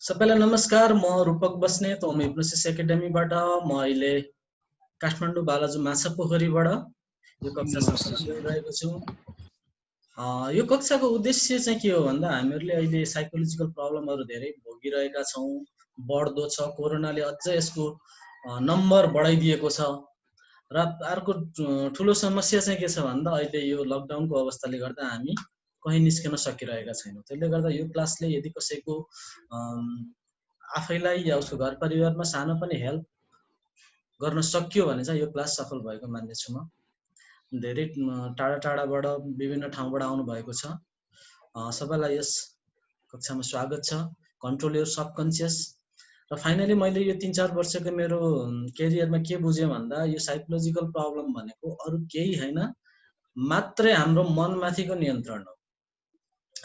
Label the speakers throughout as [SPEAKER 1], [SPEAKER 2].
[SPEAKER 1] सबैलाई नमस्कार, म रूपक बस्नेत, होम हिप्नोसिस एकाडेमीबाट। म अहिले काठमाडौँ बालाजु माछापोखरीबाट यो कक्षा सञ्चालन गरिरहेको छु। यो कक्षाको उद्देश्य चाहिँ के हो भन्दा हामीहरूले अहिले साइकोलोजिकल प्रब्लमहरू धेरै भोगिरहेका छौँ, बढ्दो छ। कोरोनाले अझै यसको नम्बर बढाइदिएको छ र अर्को ठुलो समस्या चाहिँ के छ भन्दा अहिले यो लकडाउनको अवस्थाले गर्दा हामी कहीँ निस्कन सकिरहेका छैनौँ। त्यसले गर्दा यो क्लासले यदि कसैको आफैलाई या उसको घर परिवारमा सानो पनि हेल्प गर्न सक्यो भने चाहिँ यो क्लास सफल भएको मान्नेछु म। धेरै टाढा टाढाबाट विभिन्न ठाउँबाट आउनु भएको छ। सबैलाई यस कक्षामा स्वागत छ। Control your subconscious. र फाइनली मैले यो 3-4 वर्षको मेरो करियरमा के बुझेँ भन्दा यो साइकोलोजिकल प्रब्लम भनेको अरू केही हैन, मात्रै हाम्रो मनमाथिको नियन्त्रण हो।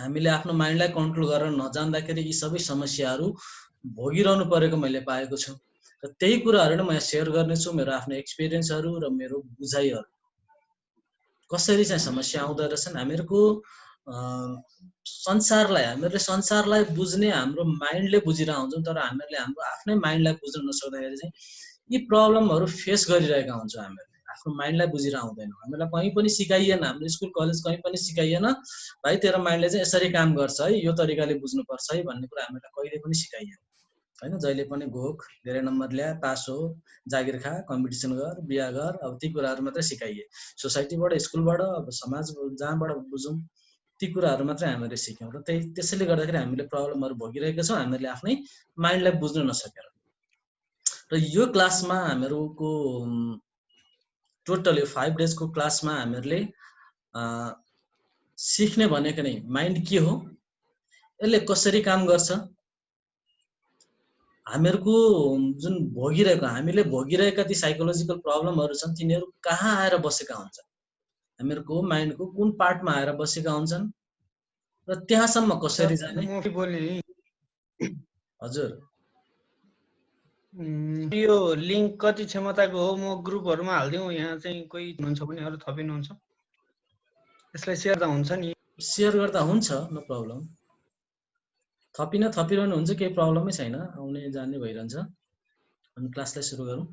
[SPEAKER 1] हामीले आफ्नो माइन्डलाई कन्ट्रोल गरेर नजान्दाखेरि यी सबै समस्याहरू भोगिरहनु परेको मैले पाएको छु। र त्यही कुराहरू नै म यहाँ सेयर गर्नेछु, मेरो आफ्नो एक्सपिरियन्सहरू र मेरो बुझाइहरू। कसरी चाहिँ समस्या आउँदो रहेछन् हामीहरूको हामीले संसारलाई बुझ्ने हाम्रो माइन्डले बुझिरहेका हुन्छौँ, तर हामीले हाम्रो आफ्नै माइन्डलाई बुझ्न नसक्दाखेरि चाहिँ यी प्रब्लमहरू फेस गरिरहेका हुन्छौँ। हामीले आफ्नो माइन्डलाई बुझिरहेका हुँदैनौँ। हामीलाई कहीँ पनि सिकाइएन, हाम्रो स्कुल कलेज कहीँ पनि सिकाइएन, भाइ तेरो माइन्डले चाहिँ यसरी काम गर्छ है, यो तरिकाले बुझ्नुपर्छ है भन्ने कुरा हामीलाई कहिले पनि सिकाइएन हैन। जहिले पनि घोक, धेरै नम्बर ल्या, पास हो, जागिर खा, कम्पिटिसन गर, बिहा गर, अब ती कुराहरू मात्रै सिकाइए। सोसाइटीबाट, स्कुलबाट, अब समाज जहाँबाट बुझौँ ती कुराहरू मात्रै हामीले सिक्यौँ। र त्यसैले गर्दाखेरि हामीले प्रब्लमहरू भोगिरहेका छौँ, हामीले आफ्नै माइन्डलाई बुझ्न नसकेर। र यो क्लासमा हामीहरूको टोटली 5 डेजको क्लासमा हामीहरूले सिक्ने भनेको नै माइन्ड के हो, यसले कसरी काम गर्छ, हामीहरूको जुन हामीले भोगिरहेका ती साइकोलोजिकल प्रब्लमहरू छन् तिनीहरू कहाँ आएर बसेका हुन्छन्, हामीहरूको माइन्डको कुन पार्टमा आएर बसेका हुन्छन् र त्यहाँसम्म कसरी जाने। हजुर,
[SPEAKER 2] यो लिङ्क कति क्षमताको हो म ग्रुपहरुमा हाल्दिउँ, यहाँ चाहिँ कोही हुनुहुन्छ भने अरु थपिनुहुन्छ, यसलाई शेयर त हुन्छ नि?
[SPEAKER 1] शेयर गर्दा हुन्छ, नो प्रब्लम। थपिरहनु हुन्छ, केही प्रब्लमै छैन, आउने जाने भइरहन्छ। अनि क्लासलाई सुरु गरौँ।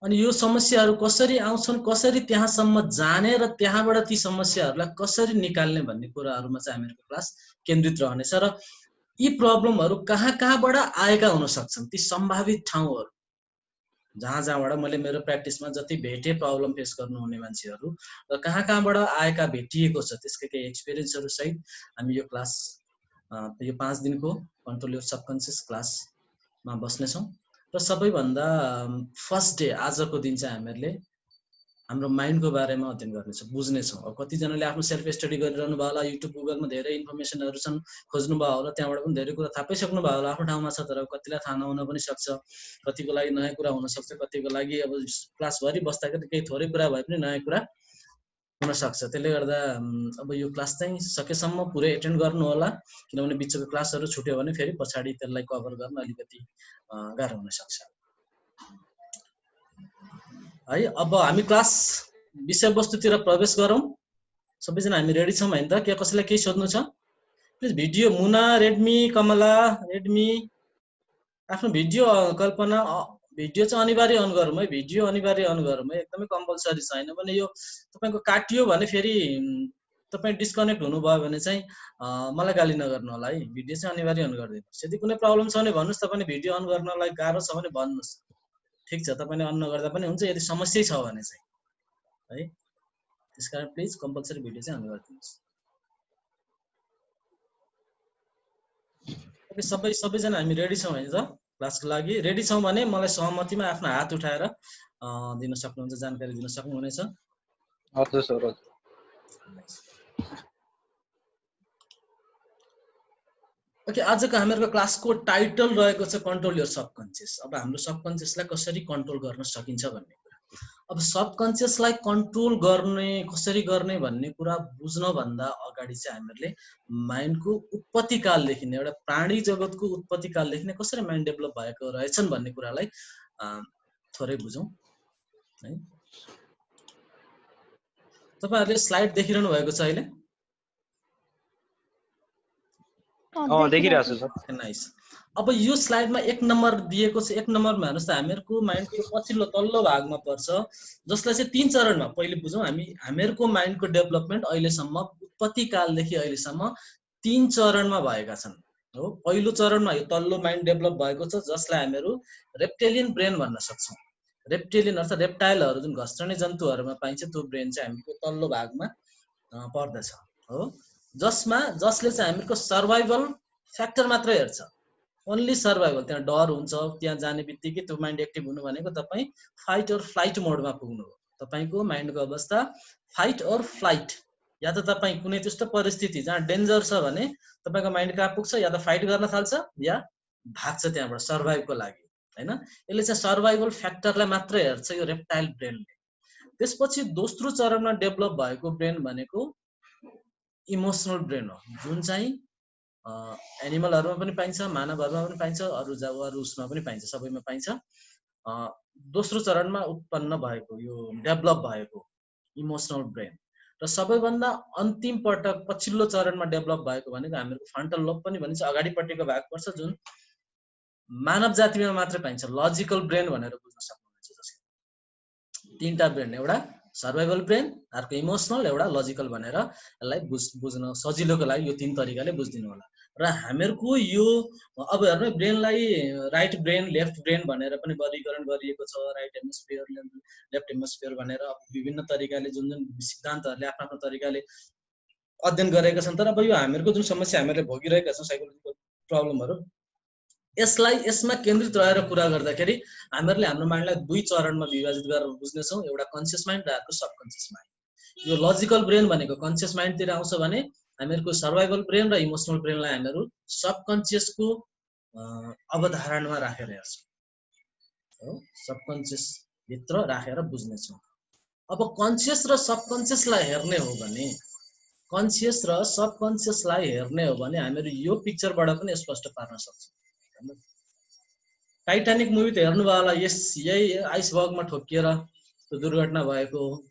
[SPEAKER 1] अनि यो समस्याहरू कसरी आउँछन्, कसरी त्यहाँसम्म जाने र त्यहाँबाट ती समस्याहरूलाई कसरी निकाल्ने भन्ने कुराहरूमा चाहिँ हामीहरूको क्लास केन्द्रित रहनेछ। र यी प्रब्लमहरू कहाँबाट आएका हुन सक्छन्, ती सम्भावित ठाउँहरू जहाँबाट मैले मेरो प्र्याक्टिसमा जति भेटे प्रब्लम फेस गर्नुहुने मान्छेहरू र कहाँबाट आएका भेटिएको छ त्यसकै केही एक्सपिरियन्सहरू सहित हामी यो क्लास यो 5 दिनको कन्ट्रोल योर सबकन्सियस क्लासमा बस्नेछौँ। र सबैभन्दा फर्स्ट डे आजको दिन चाहिँ हामीहरूले हाम्रो माइन्डको बारेमा अध्ययन गर्नेछौँ, बुझ्नेछौँ। अब कतिजनाले आफ्नो सेल्फ स्टडी गरिरहनु भयो होला, युट्युब गुगलमा धेरै इन्फर्मेसनहरू छन्, खोज्नु भयो होला, त्यहाँबाट पनि धेरै कुरा थाहा पाइसक्नु भयो होला, आफ्नो ठाउँमा छ। तर कतिलाई थाहा नहुन पनि सक्छ, कतिको लागि नयाँ कुरा हुनसक्छ, कतिको लागि अब क्लासभरि बस्दाखेरि केही थोरै कुरा भए पनि नयाँ कुरा हुनसक्छ। त्यसले गर्दा अब यो क्लास चाहिँ सकेसम्म पुरै एटेन्ड गर्नु होला, किनभने बिचको क्लासहरू छुट्यो भने फेरि पछाडि त्यसलाई कभर गर्न अलिकति गाह्रो हुनसक्छ है। अब हामी क्लास विषयवस्तुतिर प्रवेश गरौँ। सबैजना हामी रेडी छौँ हैन त? के कसैलाई केही सोध्नु छ? Please video, Muna, Redmi, Kamala, Redmi, आफ्नो भिडियो कल्पना, भिडियो चाहिँ अनिवार्य अन गरौँ है, भिडियो अनिवार्य अन गरौँ है, एकदमै कम्पलसरी छ। हैन भने यो तपाईको काटियो भने फेरि तपाई डिस्कनेक्ट हुनुभयो भने चाहिँ मलाई गाली नगर्नु होला है। भिडियो चाहिँ अनिवार्य अन गरिदिनुस्। यदि कुनै प्रब्लम छ भने भन्नुस्, तपाईले भिडियो अन गर्नलाई गाह्रो छ भने भन्नुस्, ठीक छ, तपाईले अन नगर्दा पनि हुन्छ यदि समस्या छ भने चाहिँ है। त्यसकारण प्लिज कम्पलसरी भिडियो चाहिँ अन गरिदिनुस्। सबैजना हामी रेडी छौँ हैन त? क्लासको लागि रेडी छौँ भने मलाई सहमतिमा आफ्नो हात उठाएर दिन सक्नुहुन्छ, जानकारी दिन सक्नुहुनेछ।
[SPEAKER 3] हजुर सर।
[SPEAKER 1] ओके, आजको हामीहरूको क्लासको टाइटल रहेको छ कन्ट्रोल योर सबकन्सियस। अब हाम्रो सबकन्सियसलाई कसरी कन्ट्रोल गर्न सकिन्छ भन्ने कुरा। अब सबकन्सियसलाई कन्ट्रोल गर्ने कसरी गर्ने भन्ने कुरा बुझ्न भन्दा अगाडि चाहिँ हामीहरूले माइन्डको उत्पत्ति कालदेखि नै, एउटा प्राणी जगतको उत्पत्ति कालदेखि नै कसरी माइन्ड डेभलप भएको रहेछन् भन्ने कुरालाई थोरै बुझौँ है। तपाईहरुले स्लाइड देखिरहनु भएको छ अहिले?
[SPEAKER 3] देखिरहेको छु सर।
[SPEAKER 1] नाइस। अब यो स्लाइडमा 1 नम्बर दिएको छ। 1 नम्बरमा हेर्नुस् त हामीहरुको माइन्डको पछिल्लो तल्लो भागमा पर्छ, जसलाई चाहिँ 3 चरणमा पहिले बुझौं। हामीहरुको माइन्डको डेभलपमेन्ट अहिलेसम्म उत्पत्ति कालदेखि अहिलेसम्म 3 चरणमा भएका छन् हो। पहिलो चरणमा यो तल्लो माइन्ड डेभलप भएको छ, जसलाई हामीहरु रेप्टेलियन ब्रेन भन्न सक्छौं। रेप्टेलियन अर्थात रेप्टाइलहरु जुन घस्रने जन्तुहरुमा पाइन्छ त्यो ब्रेन चाहिँ हामीको तल्लो भागमा पर्दछ हो, जसले चाहिँ हामीको सर्भाइभल फ्याक्टर मात्र हेर्छ। Only survival. त्यहाँ डर हुन्छ, त्यहाँ जाने बित्तिकै त्यो माइन्ड एक्टिभ हुनु भनेको तपाई फाइट और फ्लाइट मोडमा पुग्नु हो। तपाईको माइन्डको अवस्था फाइट और फ्लाइट, या त तपाई कुनै त्यस्तो परिस्थिति जहाँ डेन्जर छ भने तपाईको माइन्ड कहाँ पुग्छ, या त फाइट गर्न थाल्छ या भाग्छ त्यहाँबाट सर्भाइभको लागि हैन। यसले चाहिँ सर्भाइभल फ्याक्टरलाई मात्र हेर्छ यो रेप्टाइल ब्रेनले। त्यसपछि दोस्रो चरणमा डेभलप भएको ब्रेन भनेको इमोसनल ब्रेन हो, जुन चाहिँ एनिमलहरुमा पनि पाइन्छ, मानवहरुमा पनि पाइन्छ, अरु उसमा पनि पाइन्छ, सबैमा पाइन्छ। दोस्रो चरणमा उत्पन्न भएको यो डेभलप भएको इमोसनल ब्रेन र सबैभन्दा अन्तिम पटक पछिल्लो चरणमा डेभलप भएको भनेको हामीहरुको फ्रन्टल लोब पनि भनिन्छ, अगाडिपट्टिको भाग पर्छ, जुन मानव जातिमा मात्र पाइन्छ। लजिकल ब्रेन भनेर बुझ्न सक्नुहुन्छ। जसले 3टा ब्रेन, एउटा सर्भाइभल ब्रेन, अर्को इमोसनल, एउटा लजिकल भनेर यसलाई बुझ्न सजिलोको लागि यो 3 तरिकाले बुझ्दिनु होला। र हामीहरुको यो अब हेर्नु ब्रेनलाई राइट ब्रेन, लेफ्ट ब्रेन भनेर पनि वर्गीकरण गरिएको छ। राइट हेमिस्फियर, लेफ्ट हेमिस्फियर भनेर विभिन्न तरिकाले जुन सिद्धान्तहरुले आफ्नो तरिकाले अध्ययन गरेका छन्। तर अब यो हामीहरुको जुन समस्या हामीले भोगिरहेका छौं, साइकोलोजिकल प्रब्लमहरु, यसमा केन्द्रित रहेर कुरा गर्दाखेरि हामीहरुले हाम्रो माइन्डलाई 2 चरणमा विभाजित गरेर बुझ्नेछौं। एउटा कन्सियस माइन्ड र अर्को सबकन्सियस माइन्ड। यो लजिकल ब्रेन भनेको कन्सियस माइन्डतिर आउँछ भने हामीहरुको सर्भाइभल ब्रेन र इमोसनल ब्रेनलाई हामीहरु सबकन्सियसको अवधारणमा राखेर हेर्छौं हो, सबकन्सियस भित्र राखेर बुझ्नेछौं। अब कन्सियस र सबकन्सियसलाई हेर्ने हो भने हामीहरु यो पिक्चरबाट पनि स्पष्ट पार्न सक्छौं। टाइटानिक मुभी त हेर्नु भयो होला। यही आइसबर्गमा ठोकिएर त्यो दुर्घटना भएको हो।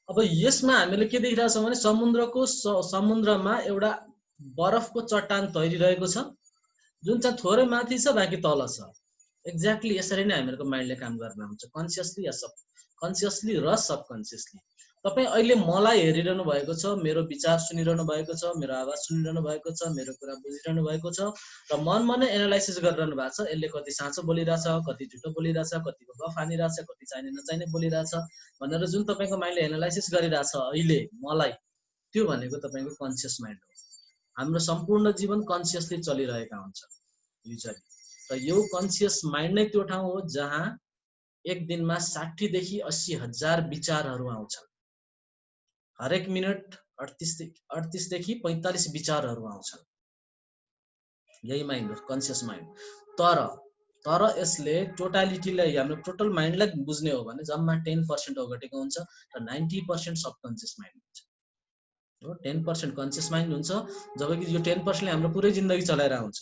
[SPEAKER 1] अब यसमा हामीले के देखिरहेका छौं भने समुद्रमा एउटा बरफको चट्टान तैरिरहेको छ, जुन चाहिँ थोरै माथि छ, बाँकी तल छ। एक्ज्याक्टली यसरी नै हामीहरुको माइन्डले काम गर्न हुन्छ, कन्सियसली या सबकन्सियसली र सबकन्सियसली। तपाई अहिले मलाई हेरिरहनु भएको छ, मेरो विचार सुनिरहनु भएको छ, मेरो आवाज सुनिरहनु भएको छ, मेरो कुरा बुझिरहनु भएको छ र मनमा नै एनालाइसिस गरिरहनु भएको छ। यसले कति साँचो बोलिरहेछ, कति झुटो बोलिरहेछ, कतिको गफ हानिरहेछ, कति चाहिने नचाहिने बोलिरहेछ भनेर जुन तपाईको माइन्डले एनालाइसिस गरिरहेछ अहिले मलाई, त्यो भनेको तपाईको कन्सियस माइन्ड हो। हाम्रो सम्पूर्ण जीवन कन्सियसली चलिरहेका हुन्छ युजली। र यो कन्सियस माइन्ड नै त्यो ठाउँ हो जहाँ एक दिनमा 60 देखि 80 हजार विचारहरू आउँछन्। हरेक मिनट 38 देखि 45 विचारहरू आउँछन्। यही माइन्ड हो कन्सियस माइन्ड। तर यसले टोटालिटीलाई, हाम्रो टोटल माइन्डलाई बुझ्ने हो भने जम्मा 10% ओगटेको हुन्छ र 90% सबकन्सियस माइन्ड हुन्छ हो। 10% कन्सियस माइन्ड हुन्छ, जबकि यो 10% ले हाम्रो पुरै जिन्दगी चलाएर आउँछ।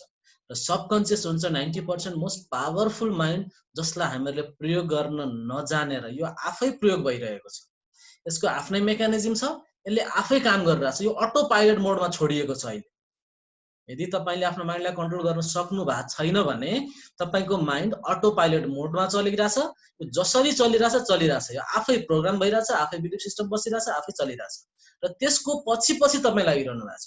[SPEAKER 1] र सबकन्सियस हुन्छ 90% मोस्ट पावरफुल माइन्ड, जसलाई हामीले प्रयोग गर्न नजानेर यो आफै प्रयोग भइरहेको छ। यसको आफ्नै मेकानिजम छ, यसले आफै काम गरिरहेछ। यो अटो पाइलट मोडमा छोडिएको छ अहिले। यदि तपाईले आफ्नो माइन्डलाई कन्ट्रोल गर्न सक्नु भएको छैन भने तपाईको माइन्ड अटो पाइलट मोडमा चलिरहेछ। यो जसरी चलिरहेछ यो आफै प्रोग्राम भइरहेछ, आफै बिलिफ सिस्टम बसिरहेछ, आफै चलिरहेछ र त्यसको पछि तपाई लागिरहनु भएको छ।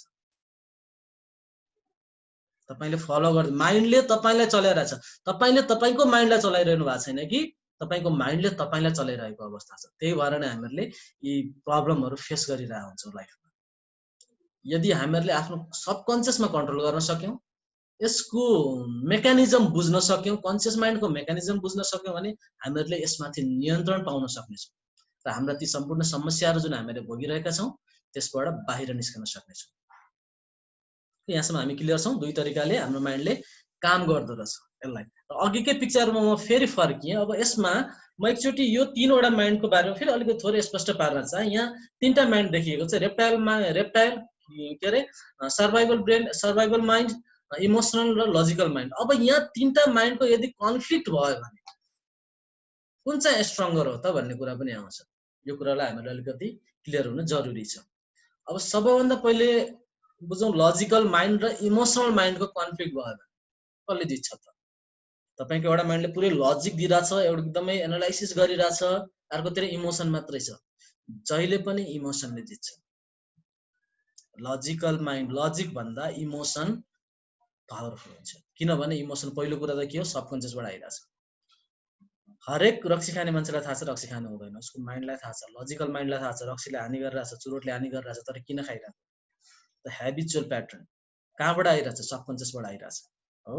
[SPEAKER 1] तपाईले फलो गर्दै माइन्डले तपाईलाई चलाइरहेछ। तपाईले तपाईको माइन्डलाई चलाइरहनु भएको छैन कि तपाईको माइन्डले तपाईलाई चलाइरहेको अवस्था छ। त्यही भएर नै हामीहरुले यी प्रब्लमहरु फेस गरिरहेका हुन्छौं लाइफमा। यदि हामीहरुले आफ्नो सबकन्सियसमा कन्ट्रोल गर्न सक्यौं, यसको मेकानिजम बुझ्न सक्यौं, कन्सियस माइन्डको मेकानिजम बुझ्न सक्यौं भने हामीहरुले यसमाथि नियन्त्रण पाउन सक्नेछौं र हाम्रा ती सम्पूर्ण समस्याहरु जुन हामीले भोगिरहेका छौं त्यसबाट बाहिर निस्कन सक्नेछौं। यहाँसम्म हामी क्लियर छौं। 2 तरिकाले हाम्रो माइन्डले काम गर्दो रहेछ यसलाई। र अघिकै पिक्चरमा म फेरि फर्किएँ। अब यसमा म एकचोटी यो 3 वटा माइन्डको बारेमा फेरि अलिकति थोरै स्पष्ट पार्न चाहे। यहाँ 3टा माइन्ड देखिएको छ, रेप्टाइल के अरे survival brain, survival mind, emotional र लजिकल माइन्ड। अब यहाँ 3टा माइन्डको यदि कन्फ्लिक्ट भयो भने कुन चाहिँ स्ट्रङ्गर हो त भन्ने कुरा पनि आउँछ। यो कुरालाई हामीले अलिकति क्लियर हुनु जरुरी छ। अब सबैभन्दा पहिले बुझौँ लजिकल माइन्ड र इमोसनल माइन्डको कन्फ्लिक्ट भयो भने कसले जित्छ त? तपाईको एउटा माइन्डले पुरै लजिक दिइरहेछ, एउटा एकदमै एनालाइसिस गरिरहेछ, अर्कोतिर इमोसन मात्रै छ। जहिले पनि इमोसनले जित्छ। लजिकल माइन्ड, लजिक भन्दा इमोसन पावरफुल हुन्छ। किनभने इमोसन पहिलो कुरा त के हो, सबकन्सियसबाट आइरहेछ। हरेक रक्सी खाने मान्छेलाई थाहा छ रक्सी खानु हुँदैन, उसको माइन्डलाई थाहा छ, लजिकल माइन्डलाई थाहा छ रक्सीले हानि गरिरहेछ, चुरोटले हानि गरिरहेछ, तर किन खाइरहेको? द ह्याबिचुअल प्याटर्न कहाँबाट आइरहेछ? सबकन्सियसबाट आइरहेछ हो।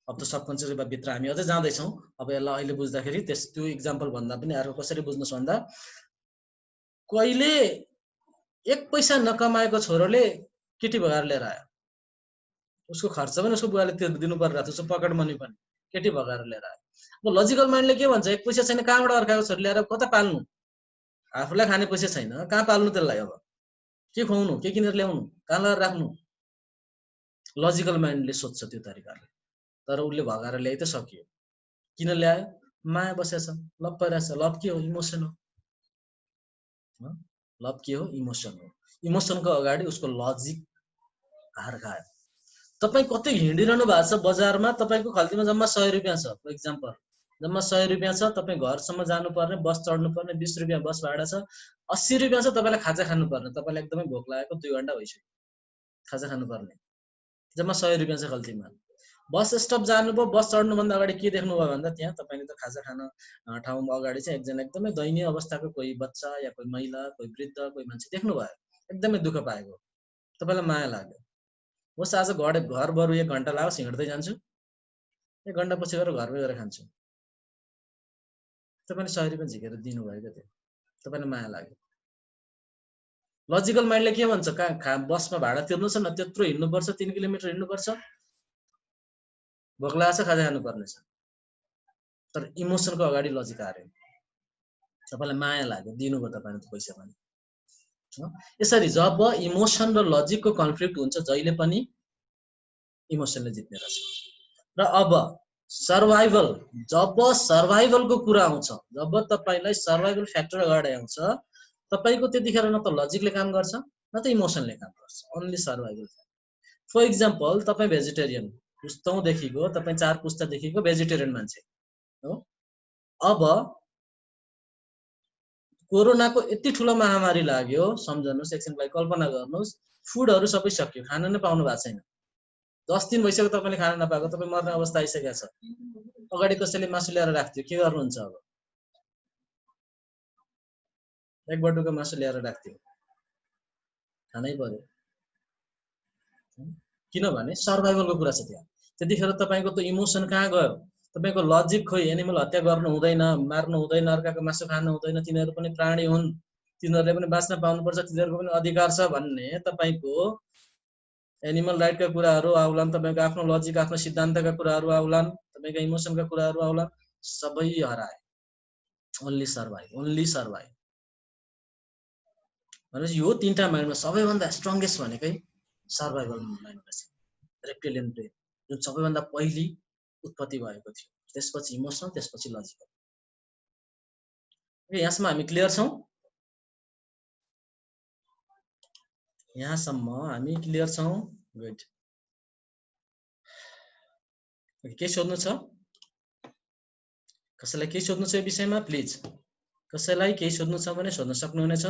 [SPEAKER 1] अब त सबकन्सियस भित्र हामी अझै जाँदैछौँ। अब यसलाई अहिले बुझ्दाखेरि त्यो इक्जाम्पल भन्दा पनि अर्को कसरी बुझ्नुहोस् भन्दा, कहिले 1 पैसा नकमाएको छोरोले केटी भगाएर लिएर आयो, उसको खर्च पनि उसको बुवाले दिनु परिरहेको छ, उसको पकेट मनी पनि, केटी भगाएर लिएर आयो। अब लजिकल माइन्डले के भन्छ, 1 पैसा छैन कहाँबाट अर्काको छोरी ल्याएर कता पाल्नु? आफूलाई खाने पैसा छैन, कहाँ पाल्नु त्यसलाई? अब के खुवाउनु, के किनेर ल्याउनु, कहाँ लगेर राख्नु? लजिकल माइन्डले सोध्छ त्यो तरिकाले। तर उसले भगाएर ल्याइ त सकियो। किन ल्यायो? माया बसेछ, लभ परिरहेछ। लभ के हो? इमोसन हो। लभ के हो? इमोसन हो। इमोसनको अगाडि उसको लजिक हार खायो। तपाई कतै हिँडिरहनु भएको छ बजारमा, तपाईको खल्तीमा जम्मा 100 रुपैयाँ छ, फर एक्जाम्पल जम्मा 100 रुपैयाँ छ, तपाई घरसम्म जानुपर्ने, बस चढ्नुपर्ने 20 रुपैयाँ बस भाडा छ, 80 रुपैयाँ छ, तपाईलाई खाजा खानुपर्ने, तपाईलाई एकदमै भोक लागेको 2 घण्टा भइसक्यो, खाजा खानुपर्ने, जम्मा 100 रुपैयाँ छ खल्तीमा। बस स्टप जानुभयो, बस चढ्नुभन्दा अगाडि के देख्नुभयो भन्दा त्यहाँ तपाईले त खाजा खान ठाउँमा अगाडि चाहिँ एकजना एकदमै दयनीय अवस्थाको कोही बच्चा या कोही महिला, कोही वृद्ध, कोही मान्छे देख्नुभयो, एकदमै दुःख पाएको, तपाईलाई माया लाग्यो। होस् आज घर बरु 1 घण्टा लाग्यो, हिँड्दै जान्छु, 1 घण्टा पछि गएर घरमै गएर खान्छु, तपाईले 100 रुपैयाँ झिकेर दिनुभयो क्या, त्यो तपाईलाई माया लाग्यो। लजिकल माइन्डले के भन्छ, बसमा भाडा तिर्नु छ न, त्यत्रो हिँड्नुपर्छ, 3 किलोमिटर हिँड्नुपर्छ, भोक लागेछ, खाजा खानुपर्ने छ। तर इमोसनको अगाडि लजिक हार्यो, तपाईलाई माया लाग्यो, दिनुभयो तपाईले पैसा पनि। यसरी जब इमोसन र लजिकको कन्फ्लिक्ट हुन्छ, जहिले पनि इमोसनले जित्ने रहेछ। र अब सर्भाइभल, जब सर्भाइभलको कुरा आउँछ, जब तपाईलाई सर्भाइभल फ्याक्टर अगाडि आउँछ, तपाईको त्यतिखेर न त लजिकले काम गर्छ न त इमोसनले काम गर्छ, ओन्ली सर्भाइभल। फर एक्जाम्पल तपाई भेजिटेरियन, पुस्तौंदेखिको तपाई 4 पुस्तादेखिको भेजिटेरियन मान्छे हो। अब कोरोनाको यति ठुलो महामारी लाग्यो, सम्झनुस्, एकछिनलाई कल्पना गर्नुस्, फुडहरु सबै सकियो, खान नै पाउनु भएको छैन, 10 दिन भइसक्यो तपाईले खान नपाएको, तपाई मर्ने अवस्था आइसकेको छ। अगाडि कसैले मासु ल्याएर राख्थ्यो, के गर्नुहुन्छ अब? 1 बटुको मासु ल्याएर राख्थ्यो, खानै पर्यो, किनभने सर्भाइभलको कुरा छ त्यहाँ। त्यतिखेर तपाईको त इमोसन कहाँ गयो? तपाईको लजिक खोइ, एनिमल हत्या गर्नु हुँदैन, मार्नु हुँदैन, अर्काको मासु खानु हुँदैन, तिनीहरु पनि प्राणी हुन्, तिनीहरुले पनि बाँच्न पाउनुपर्छ, तिनीहरुको पनि अधिकार छ भन्ने तपाईको एनिमल राइटका कुराहरु आउलान्, तपाईको आफ्नो लजिक, आफ्नो सिद्धान्तका कुराहरु आउलान्, तपाईको इमोसनका कुराहरु आउलान्, सबै हराए। Only survive, only survive. भनेपछि यो 3टा माइन्डमा सबैभन्दा स्ट्रंगेस्ट भनेकै सर्भाइभल माइन्ड छ, रेप्टिलियन ब्रेन, जुन सबैभन्दा पहिली उत्पत्ति भएको थियो, त्यसपछि इमोसनल, त्यसपछि लजिकल। ओके, यहाँसम्म हामी क्लियर छौं? यहाँसम्म हामी क्लियर छौं? गुड। के सोध्नु छ? कसैलाई के सोध्नु छ यो विषयमा? प्लिज, कसैलाई केही सोध्नु छ भने सोध्न सक्नुहुनेछ।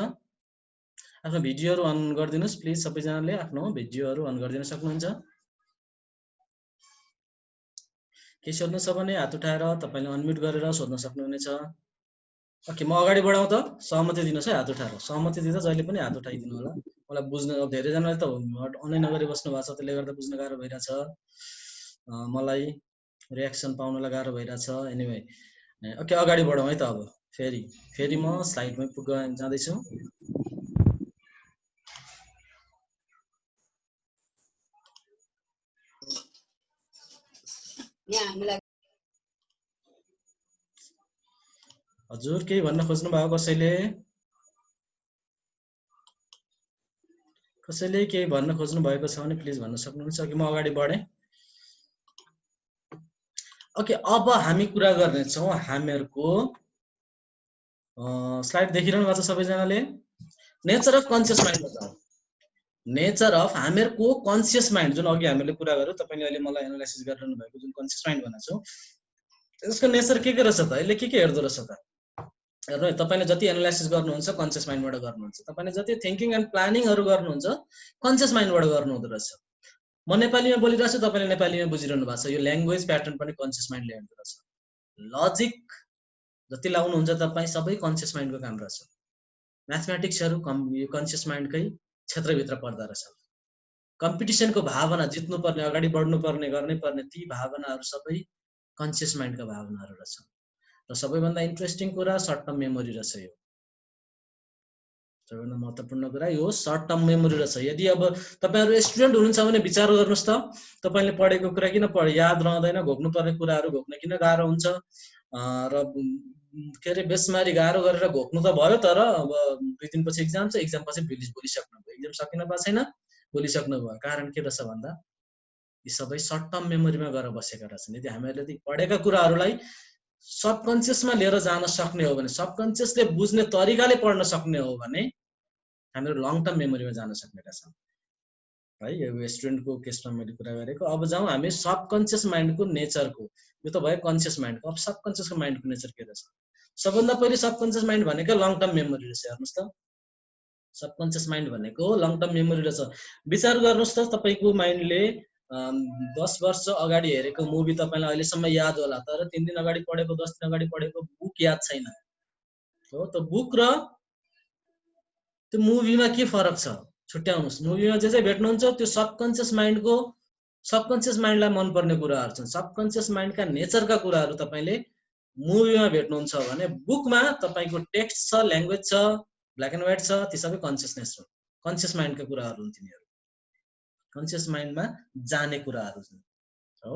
[SPEAKER 1] आफ्नो भिडियोहरु अन गरिदिनुस् प्लिज, सबैजनाले आफ्नो भिडियोहरु अन गरिदिन सक्नुहुन्छ। के सोध्नु छ भने हात उठाएर तपाईले अनम्युट गरेर सोध्न सक्नुहुनेछ। ओके, म अगाडि बढाउँ त? सहमति दिनुस् है, हात उठाएर। सहमति दिँदा जहिले पनि हात उठाइदिनु होला, मलाई बुझ्न। धेरै जनाले त अनै नगरी बस्नु भएको छ, त्यसले गर्दा बुझ्न गाह्रो भइराछ, मलाई रियाक्सन पाउनलाई गाह्रो भइराछ। एनीवे, ओके, अगाडि बढौँ है त। अब फेरि म स्लाइडमै जाँदैछु। हजुर, केही भन्न खोज्नु भएको कसैले? कसैले केही भन्न खोज्नु भएको छ भने प्लिज भन्न सक्नुहुन्छ कि म अगाडि बढे। ओके, अब हामी कुरा गर्ने छौं हामीहरुको स्लाइड देखिरहनु भएको छ सबैजनाले? नेचर अफ कन्सियस माइन्डमा जाउँ। नेचर अफ हामीहरूको कन्सियस माइन्ड जुन अघि हामीले कुरा गर्यौँ, तपाईँले अहिले मलाई एनालाइसिस गरिरहनु भएको जुन कन्सियस माइन्ड भनेको छौँ, यसको नेचर के रहेछ त? यसले के हेर्दो रहेछ त? हेर्नु है, तपाईँले जति एनालाइसिस गर्नुहुन्छ कन्सियस माइन्डबाट गर्नुहुन्छ, तपाईँले जति थिङ्किङ एन्ड प्लानिङहरू गर्नुहुन्छ कन्सियस माइन्डबाट गर्नुहुँदो रहेछ। म नेपालीमा बोलिरहेको छु, तपाईँले नेपालीमा बुझिरहनु भएको छ। यो ल्याङ्ग्वेज प्याटर्न पनि कन्सियस माइन्डले हेर्दो रहेछ। लजिक जति लाउनुहुन्छ तपाईँ सबै कन्सियस माइन्डको काम रहेछ। म्याथमेटिक्सहरू यो कन्सियस माइन्डकै क्षेत्रभित्र पर्दो रहेछ। कम्पिटिसनको भावना, जित्नुपर्ने, अगाडि बढ्नुपर्ने, गर्नै पर्ने ती भावनाहरू सबै कन्सियस माइन्डका भावनाहरू रहेछ। र सबैभन्दा इन्ट्रेस्टिङ कुरा सर्ट टर्म मेमोरी रहेछ। यो सबैभन्दा महत्त्वपूर्ण कुरा यो सर्ट टर्म मेमोरी रहेछ। यदि अब तपाईँहरू स्टुडेन्ट हुनुहुन्छ भने विचार गर्नुहोस् त, तपाईँले पढेको कुरा किन याद रहँदैन? घोक्नुपर्ने कुराहरू घोक्न किन गाह्रो हुन्छ? र के अरे बेसमारी गाह्रो गरेर घोक्नु त भयो, तर अब 2 दिनपछि एक्जाम छ, एक्जाम पछि भुलिसक्नुभयो, एक्जाम सकिन पाएको छैन, भुलिसक्नु भयो। कारण के रहेछ भन्दा यी सबै सर्ट टर्म मेमोरीमा गएर बसेका रहेछन्। यदि हामीहरूले ती पढेका कुराहरूलाई सबकन्सियसमा लिएर जान सक्ने हो भने, सबकन्सियसले बुझ्ने तरिकाले पढ्न सक्ने हो भने हामीहरू लङ टर्म मेमोरीमा जान सक्ने रहेछौँ है। यो स्टुडेन्टको केसमा मैले कुरा गरेको। अब जाउँ हामी सबकन्सियस माइन्डको नेचरको। यो त भयो कन्सियस माइन्डको। अब सबकन्सियसको माइन्डको नेचर के रहेछ? सबभन्दा पहिले सबकन्सियस माइन्ड भनेको लङ टर्म मेमोरी रहेछ। हेर्नुहोस् त, सबकन्सियस माइन्ड भनेको लङ टर्म मेमोरी रहेछ। विचार गर्नुहोस् त, तपाईँको माइन्डले 10 वर्ष अगाडि हेरेको मुभी तपाईँलाई अहिलेसम्म याद होला, तर 3 दिन अगाडि पढेको, 10 दिन अगाडि पढेको बुक याद छैन हो। त बुक र त्यो मुभीमा के फरक छ छुट्याउनुहोस्। मुभीमा जे चाहिँ भेट्नुहुन्छ त्यो सबकन्सियस माइन्डको, सबकन्सियस माइन्डलाई मनपर्ने कुराहरू छन्। सबकन्सियस माइन्डका नेचरका कुराहरू तपाईँले मुभीमा भेट्नुहुन्छ भने बुकमा तपाईँको टेक्स्ट छ, ल्याङ्ग्वेज छ, ब्ल्याक एन्ड व्हाइट छ, ती सबै कन्सियसनेस हो, कन्सियस माइन्डका कुराहरू हुन् तिनीहरू, कन्सियस माइन्डमा जाने कुराहरू छन् हो।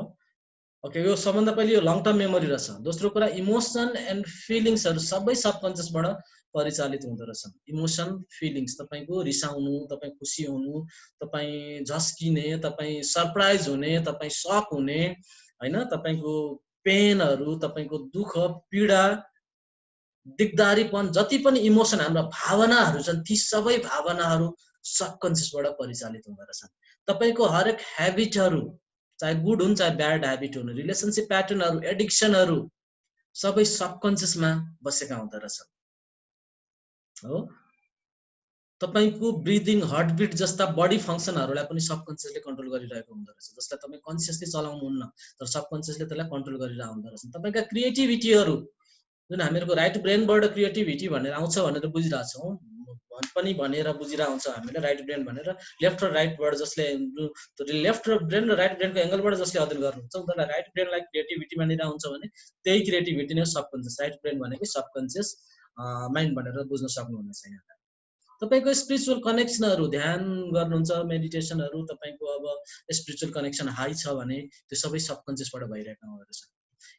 [SPEAKER 1] ओके, यो सबभन्दा पहिले यो लङ टर्म मेमोरी रहेछ। दोस्रो कुरा इमोसन एन्ड फिलिङ्सहरू सबै सबकन्सियसबाट परिचालित हुँदो रहेछन्। इमोसन, फिलिङ्स, तपाईँको रिसाउनु, तपाईँ खुसी हुनु, तपाईँ झस्किने, तपाईँ सरप्राइज हुने, तपाईँ सक हुने होइन, तपाईँको पेनहरू, तपाईँको दुःख, पीडा, दिगदारीपन, जति पनि इमोसन हाम्रा भावनाहरू छन् ती सबै भावनाहरू सबकन्सियसबाट परिचालित हुँदो रहेछन्। तपाईँको हरेक ह्याबिटहरू चाहे गुड हुन् चाहे ब्याड ह्याबिट हुन्, रिलेसनसिप प्याटर्नहरू, एडिक्सनहरू सबै सबकन्सियसमा बसेका हुँदो रहेछन् हो। तपाईँको ब्रिदिङ, हार्टबिट जस्ता बडी फङ्सनहरूलाई पनि सबकन्सियसले कन्ट्रोल गरिरहेको हुँदो रहेछ, जसलाई तपाईँ कन्सियसली चलाउनुहुन्न तर सबकन्सियसले त्यसलाई कन्ट्रोल गरिरहेको हुँदो रहेछ। तपाईँका क्रिएटिभिटीहरू जुन हामीहरूको राइट ब्रेनबाट क्रिएटिभिटी भनेर आउँछ भनेर बुझिरहेको छौँ पनि भनेर बुझिरहेको हुन्छ हामीले राइट ब्रेन भनेर, लेफ्ट र राइटबाट जसले लेफ्ट ब्रेन र राइट ब्रेनको एङ्गलबाट जसले अध्ययन गर्नुहुन्छ उनीहरूलाई राइट ब्रेनलाई क्रिएटिभिटी मानिरहेको हुन्छ भने त्यही क्रिएटिभिटी नै सबकन्सियस, राइट ब्रेन भनेकै सबकन्सियस माइन्ड भनेर बुझ्न सक्नुहुनेछ। यहाँ तपाईँको स्पिरिचुअल कनेक्सनहरू, ध्यान गर्नुहुन्छ, मेडिटेसनहरू, तपाईँको अब स्पिरिचुअल कनेक्सन हाई छ भने त्यो सबै सबकन्सियसबाट भइरहेको हुँदो रहेछ।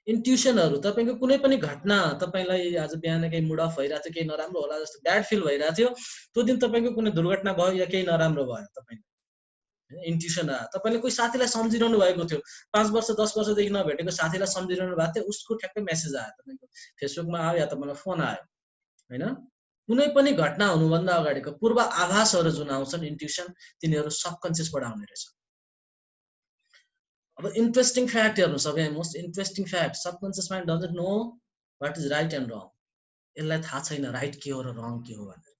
[SPEAKER 1] इन्ट्युसनहरू, तपाईँको कुनै पनि घटना, तपाईँलाई आज बिहान केही मुड अफ भइरहेको थियो, केही नराम्रो होला जस्तो ब्याड फिल भइरहेको थियो, त्यो दिन तपाईँको कुनै दुर्घटना भयो या केही नराम्रो भयो, तपाईँले इन्ट्युसन आयो, तपाईँले कोही साथीलाई सम्झिरहनु भएको थियो, 5 वर्ष 10 वर्षदेखि नभेटेको साथीलाई सम्झिरहनु भएको थियो, उसको ठ्याक्कै मेसेज आयो, तपाईँको फेसबुकमा आयो या तपाईँलाई फोन आयो होइन। कुनै पनि घटना हुनुभन्दा अगाडिको पूर्व आभासहरू जुन आउँछन् इन्ट्युसन, तिनीहरू सबकन्सियसबाट आउने रहेछ। अब इन्ट्रेस्टिङ फ्याक्ट हेर्नुहोस्, अब most interesting fact, subconscious mind doesn't know what is right and wrong. यसलाई थाहा छैन राइट के हो र रङ के हो भनेर।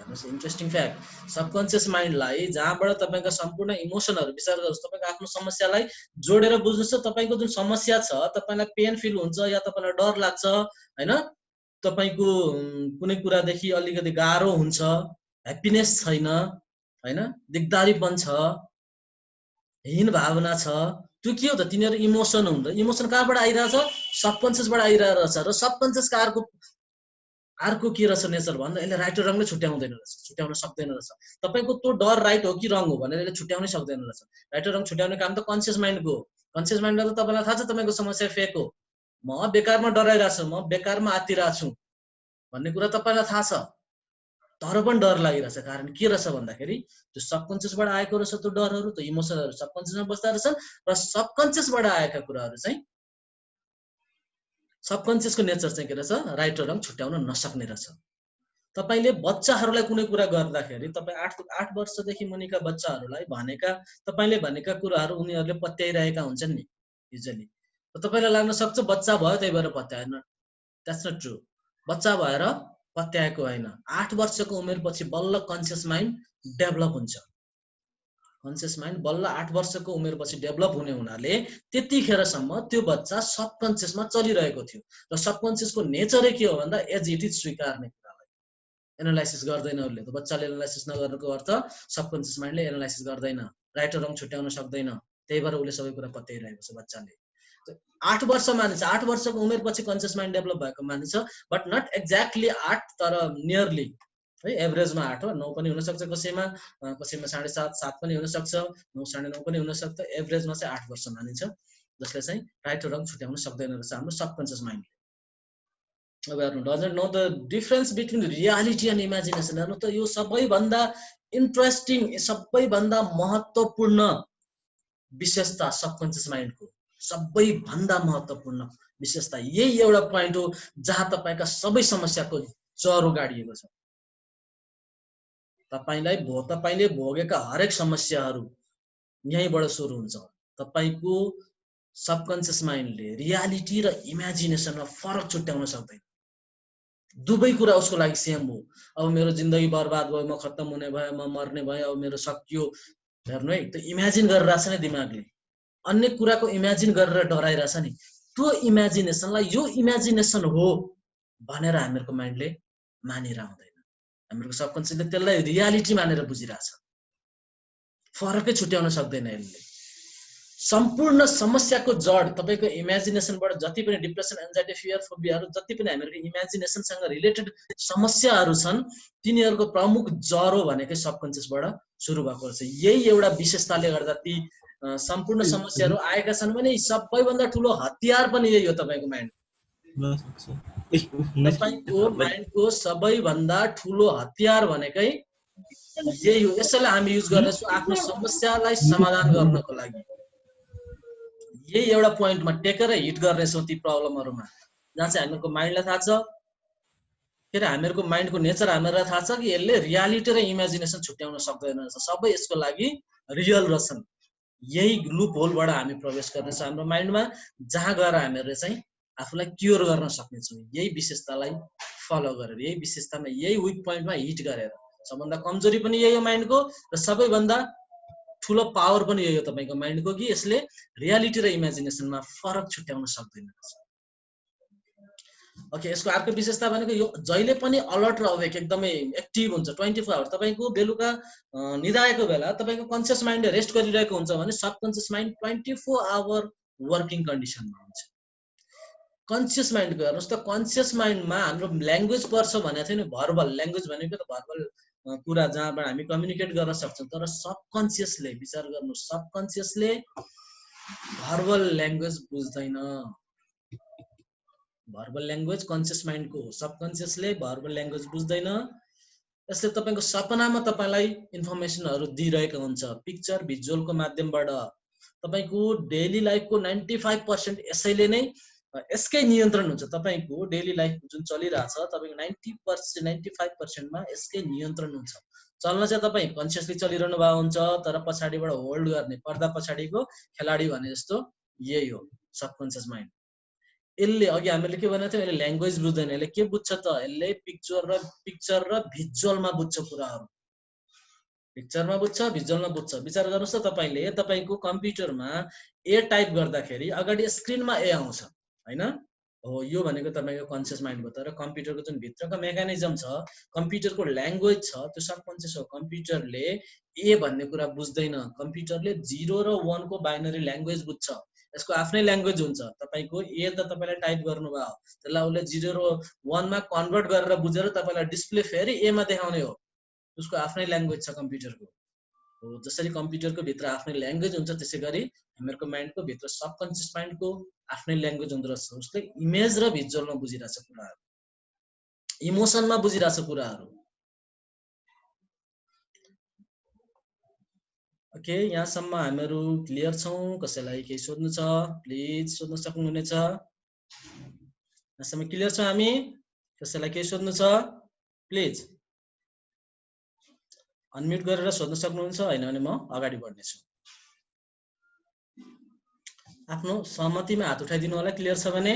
[SPEAKER 1] हेर्नुहोस् इन्ट्रेस्टिङ फ्याक्ट, सबकन्सियस माइन्डलाई जहाँबाट तपाईँका सम्पूर्ण इमोसनहरू, विचार गर्नुहोस्, तपाईँको आफ्नो समस्यालाई जोडेर बुझ्नुहोस्, तपाईँको जुन समस्या छ, तपाईँलाई पेन फिल हुन्छ या तपाईँलाई डर लाग्छ होइन, तपाईँको कुनै कुरादेखि अलिकति गाह्रो हुन्छ, ह्याप्पिनेस छैन होइन, दिगदारीपन छ, हीन भावना छ, त्यो के हो त? तिनीहरू इमोसन हुन्। इमोसन कहाँबाट आइरहेछ? सबकन्सियसबाट आइरहेछ। र सबकन्सियसका अर्को के रहेछ नेचर भन्दा यसले राइट र रङले छुट्याउँदैन रहेछ, छुट्याउन सक्दैन रहेछ। तपाईँको त्यो डर राइट हो कि रङ हो भनेर यसले छुट्याउनै सक्दैन रहेछ। राइट र रङ छुट्याउने काम त कन्सियस माइन्डको हो। कन्सियस माइन्डलाई त तपाईँलाई थाहा छ तपाईँको समस्या फेक हो, म बेकारमा डराइरहेको छु, म बेकारमा आत्तिरहेको छु भन्ने कुरा तपाईँलाई थाहा छ, तर पनि डर लागिरहेछ। कारण के रहेछ भन्दाखेरि त्यो सबकन्सियसबाट आएको रहेछ, त्यो डरहरू, त्यो इमोसनहरू सबकन्सियसमा बस्दा रहेछन् र सबकन्सियसबाट आएका कुराहरू चाहिँ सबकन्सियसको नेचर चाहिँ के रहेछ, राइट र रङ छुट्याउन नसक्ने रहेछ। तपाईले बच्चाहरूलाई कुनै कुरा गर्दाखेरि तपाईँ 8 वर्षदेखि मुनिका बच्चाहरूलाई तपाईले भनेका कुराहरू उनीहरूले पत्याइरहेका हुन्छन् नि युजुअली। तपाईलाई लाग्न सक्छ बच्चा भयो त्यही भएर पत्याएन। That's not true. बच्चा भएर पत्याएको होइन। 8 वर्षको उमेरपछि बल्ल कन्सियस माइन्ड डेभलप हुन्छ। कन्सियस माइन्ड बल्ल 8 वर्षको उमेरपछि डेभलप हुने हुनाले त्यतिखेरसम्म त्यो बच्चा सबकन्सियसमा चलिरहेको थियो र सबकन्सियसको नेचरै के हो भन्दा एज इट इज स्वीकार्ने कुरालाई एनालाइसिस गर्दैन। उसले त बच्चाले एनालाइसिस नगर्नुको अर्थ सबकन्सियस माइन्डले एनालाइसिस गर्दैन, राइट र रङ छुट्याउन सक्दैन, त्यही भएर उसले सबै कुरा पत्याइरहेको छ बच्चाले। 8 वर्ष मानिन्छ, 8 वर्षको उमेरपछि कन्सियस माइन्ड डेभलप भएको मानिन्छ, बट नट एक्ज्याक्टली 8 तर नियरली है, एभरेजमा 8 हो। 9 पनि हुनसक्छ कसैमा 7.5 7 पनि हुनसक्छ, 9 9.5 पनि हुनसक्छ। एभरेजमा चाहिँ 8 वर्ष मानिन्छ, जसले चाहिँ राइट र रङ छुट्याउन सक्दैन रहेछ हाम्रो सबकन्सियस माइन्डले। अब हेर्नु, doesn't know the difference between reality and imagination. हेर्नु त यो सबैभन्दा इन्ट्रेस्टिङ, सबैभन्दा महत्त्वपूर्ण विशेषता सबकन्सियस माइन्डको, सबैभन्दा महत्त्वपूर्ण विशेषता यही एउटा पोइन्ट हो जहाँ तपाईका सबै समस्याको जरो गाडिएको छ। तपाईले भोगेका हरेक समस्याहरू यहीँबाट सुरु हुन्छ। तपाईको सबकन्सियस माइन्डले रियालिटी र इमेजिनेसनमा फरक छुट्याउन सक्दैन। दुवै कुरा उसको लागि सेम हो। अब मेरो जिन्दगी बर्बाद भयो, म खत्तम हुने भयो, म मर्ने भयो, अब मेरो सकियो। हेर्नु है, त्यो इमेजिन गरिरहेछ नि दिमागले, अन्य कुराको इमेजिन गरेर डराइरहेछ नि। त्यो इमेजिनेसनलाई यो इमेजिनेसन हो भनेर हामीहरूको माइन्डले मानेर आउँदैन। हाम्रो सबकन्सियसले त्यसलाई रियालिटी मानेर बुझिरहेछ। फरकै छुट्याउन सक्दैन यसले। सम्पूर्ण समस्याको जड तपाईको इमेजिनेसनबाट जति पनि डिप्रेसन, एन्जाइटी, फियर, फोबियाहरू जति पनि हामीहरूको इमेजिनेसनसँग रिलेटेड समस्याहरू छन्, तिनीहरूको प्रमुख जरो भनेकै सबकन्सियसबाट सुरु भएको छ। यही एउटा विशेषताले गर्दा ती सम्पूर्ण समस्याहरू आएका छन् भने सबैभन्दा ठुलो हतियार पनि यही हो तपाईको माइन्ड। तपाईको माइन्डको सबैभन्दा ठुलो हतियार भनेकै यही हो। यसैलाई हामी युज गर्दैछौँ आफ्नो समस्यालाई समाधान गर्नको लागि। यही एउटा पोइन्टमा टेकेर हिट गर्नेछौँ ती प्रब्लमहरूमा, जहाँ चाहिँ हामीहरूको माइन्डलाई थाहा छ के अरे हामीहरूको माइन्डको नेचर हामीलाई थाहा छ कि यसले रियालिटी र इमेजिनेसन छुट्याउन सक्दैन रहेछ, सबै यसको लागि रियल रहेछन्। यही लुप होलबाट हामी प्रवेश गर्नेछौँ हाम्रो माइन्डमा, जहाँ गएर हामीहरूले चाहिँ आफूलाई क्योर गर्न सक्नेछौँ यही विशेषतालाई फलो गरेर, यही विशेषतामा, यही विक पोइन्टमा हिट गरेर। सबभन्दा कमजोरी पनि यही हो माइन्डको, र सबैभन्दा ठुलो पावर पनि यही हो तपाईको माइन्डको कि यसले रियालिटी र इमेजिनेसनमा फरक छुट्याउन सक्दैन रहेछ। ओके, यसको अर्को विशेषता भनेको यो जहिले पनि अलर्ट र अवेक, एकदमै एक्टिभ हुन्छ 24 आवर। तपाईको बेलुका निदाएको बेला तपाईको कन्सियस माइन्डले रेस्ट गरिरहेको हुन्छ भने सबकन्सियस माइन्ड 24 आवर वर्किङ कन्डिसनमा हुन्छ। कन्सियस माइन्डको हेर्नुहोस् त, कन्सियस माइन्डमा हाम्रो ल्याङ्ग्वेज पर्छ भनेको थियो नि, भर्बल ल्याङ्ग्वेज भनेको त भर्बल कुरा जहाँबाट हामी कम्युनिकेट गर्न सक्छौँ। तर सबकन्सियसले, विचार गर्नु, सबकन्सियसले भर्बल ल्याङ्ग्वेज बुझ्दैन। भर्बल ल्याङ्ग्वेज कन्सियस माइन्डको हो, सबकन्सियसले भर्बल ल्याङ्ग्वेज बुझ्दैन। यसले तपाईको सपनामा तपाईलाई इन्फर्मेसनहरू दिइरहेको हुन्छ, पिक्चर भिजुअलको माध्यमबाट। तपाईको डेली लाइफको 95% यसैले नै यसकै नियन्त्रण हुन्छ। तपाईको डेली लाइफ जुन चलिरहेछ तपाईको 90% 95% मा यसकै नियन्त्रण हुन्छ। चल्न चाहिँ तपाईँ कन्सियसली चलिरहनु भएको हुन्छ, तर पछाडिबाट होल्ड गर्ने, पर्दा पछाडिको खेलाडी भने जस्तो यही हो सबकन्सियस माइन्ड। यसले अघि हामीले के भनेको थियौँ, यसले ल्याङ्ग्वेज बुझ्दैन। यसले के बुझ्छ त, यसले पिक्चर र भिजुअलमा बुझ्छ कुराहरू। पिक्चरमा बुझ्छ, भिजुअलमा बुझ्छ। विचार गर्नुहोस् त, तपाईले तपाईको कम्प्युटरमा ए टाइप गर्दाखेरि अगाडि स्क्रिनमा ए आउँछ हैन? हो, यो भनेको तपाईको कन्सियस माइन्ड हो। तर कम्प्युटरको जुन भित्रको मेकानिजम छ, कम्प्युटरको ल्याङ्ग्वेज छ, त्यो सबकन्सियस हो। कम्प्युटरले ए भन्ने कुरा बुझ्दैन। कम्प्युटरले 0 र 1 को बाइनरी ल्याङ्ग्वेज बुझ्छ। यसको आफ्नै ल्याङ्ग्वेज हुन्छ। तपाईको ए त तपाईलाई टाइप गर्नुभयो, त्यसलाई उसले 0 र 1 मा कन्भर्ट गरेर बुझेर तपाईलाई डिस्प्ले फेरि ए मा देखाउने हो। उसको आफ्नै ल्याङ्ग्वेज छ कम्प्युटरको। हो, जसरी कम्प्युटरको भित्र आफ्नै ल्याङ्ग्वेज हुन्छ, त्यसै गरी हामीहरूको माइन्डको भित्र सबकन्सियस माइन्डको आफ्नै ल्याङ्ग्वेज हुँदो रहेछ। उसले इमेज र भिजुअलमा बुझिरहेछ कुराहरू, इमोसनमा बुझिरहेछ कुराहरू। ओके, यहाँसम्म हामीहरू क्लियर छौँ? कसैलाई केही सोध्नु छ प्लिज सोध्न सक्नुहुनेछ। यहाँसम्म क्लियर छ हामी? कसैलाई केही सोध्नु छ प्लिज अनम्युट गरेर सोध्न सक्नुहुन्छ, हैन भने म अगाडि बढ्नेछु। आफ्नो सहमतिमा हात उठाइदिनु होला क्लियर छ भने।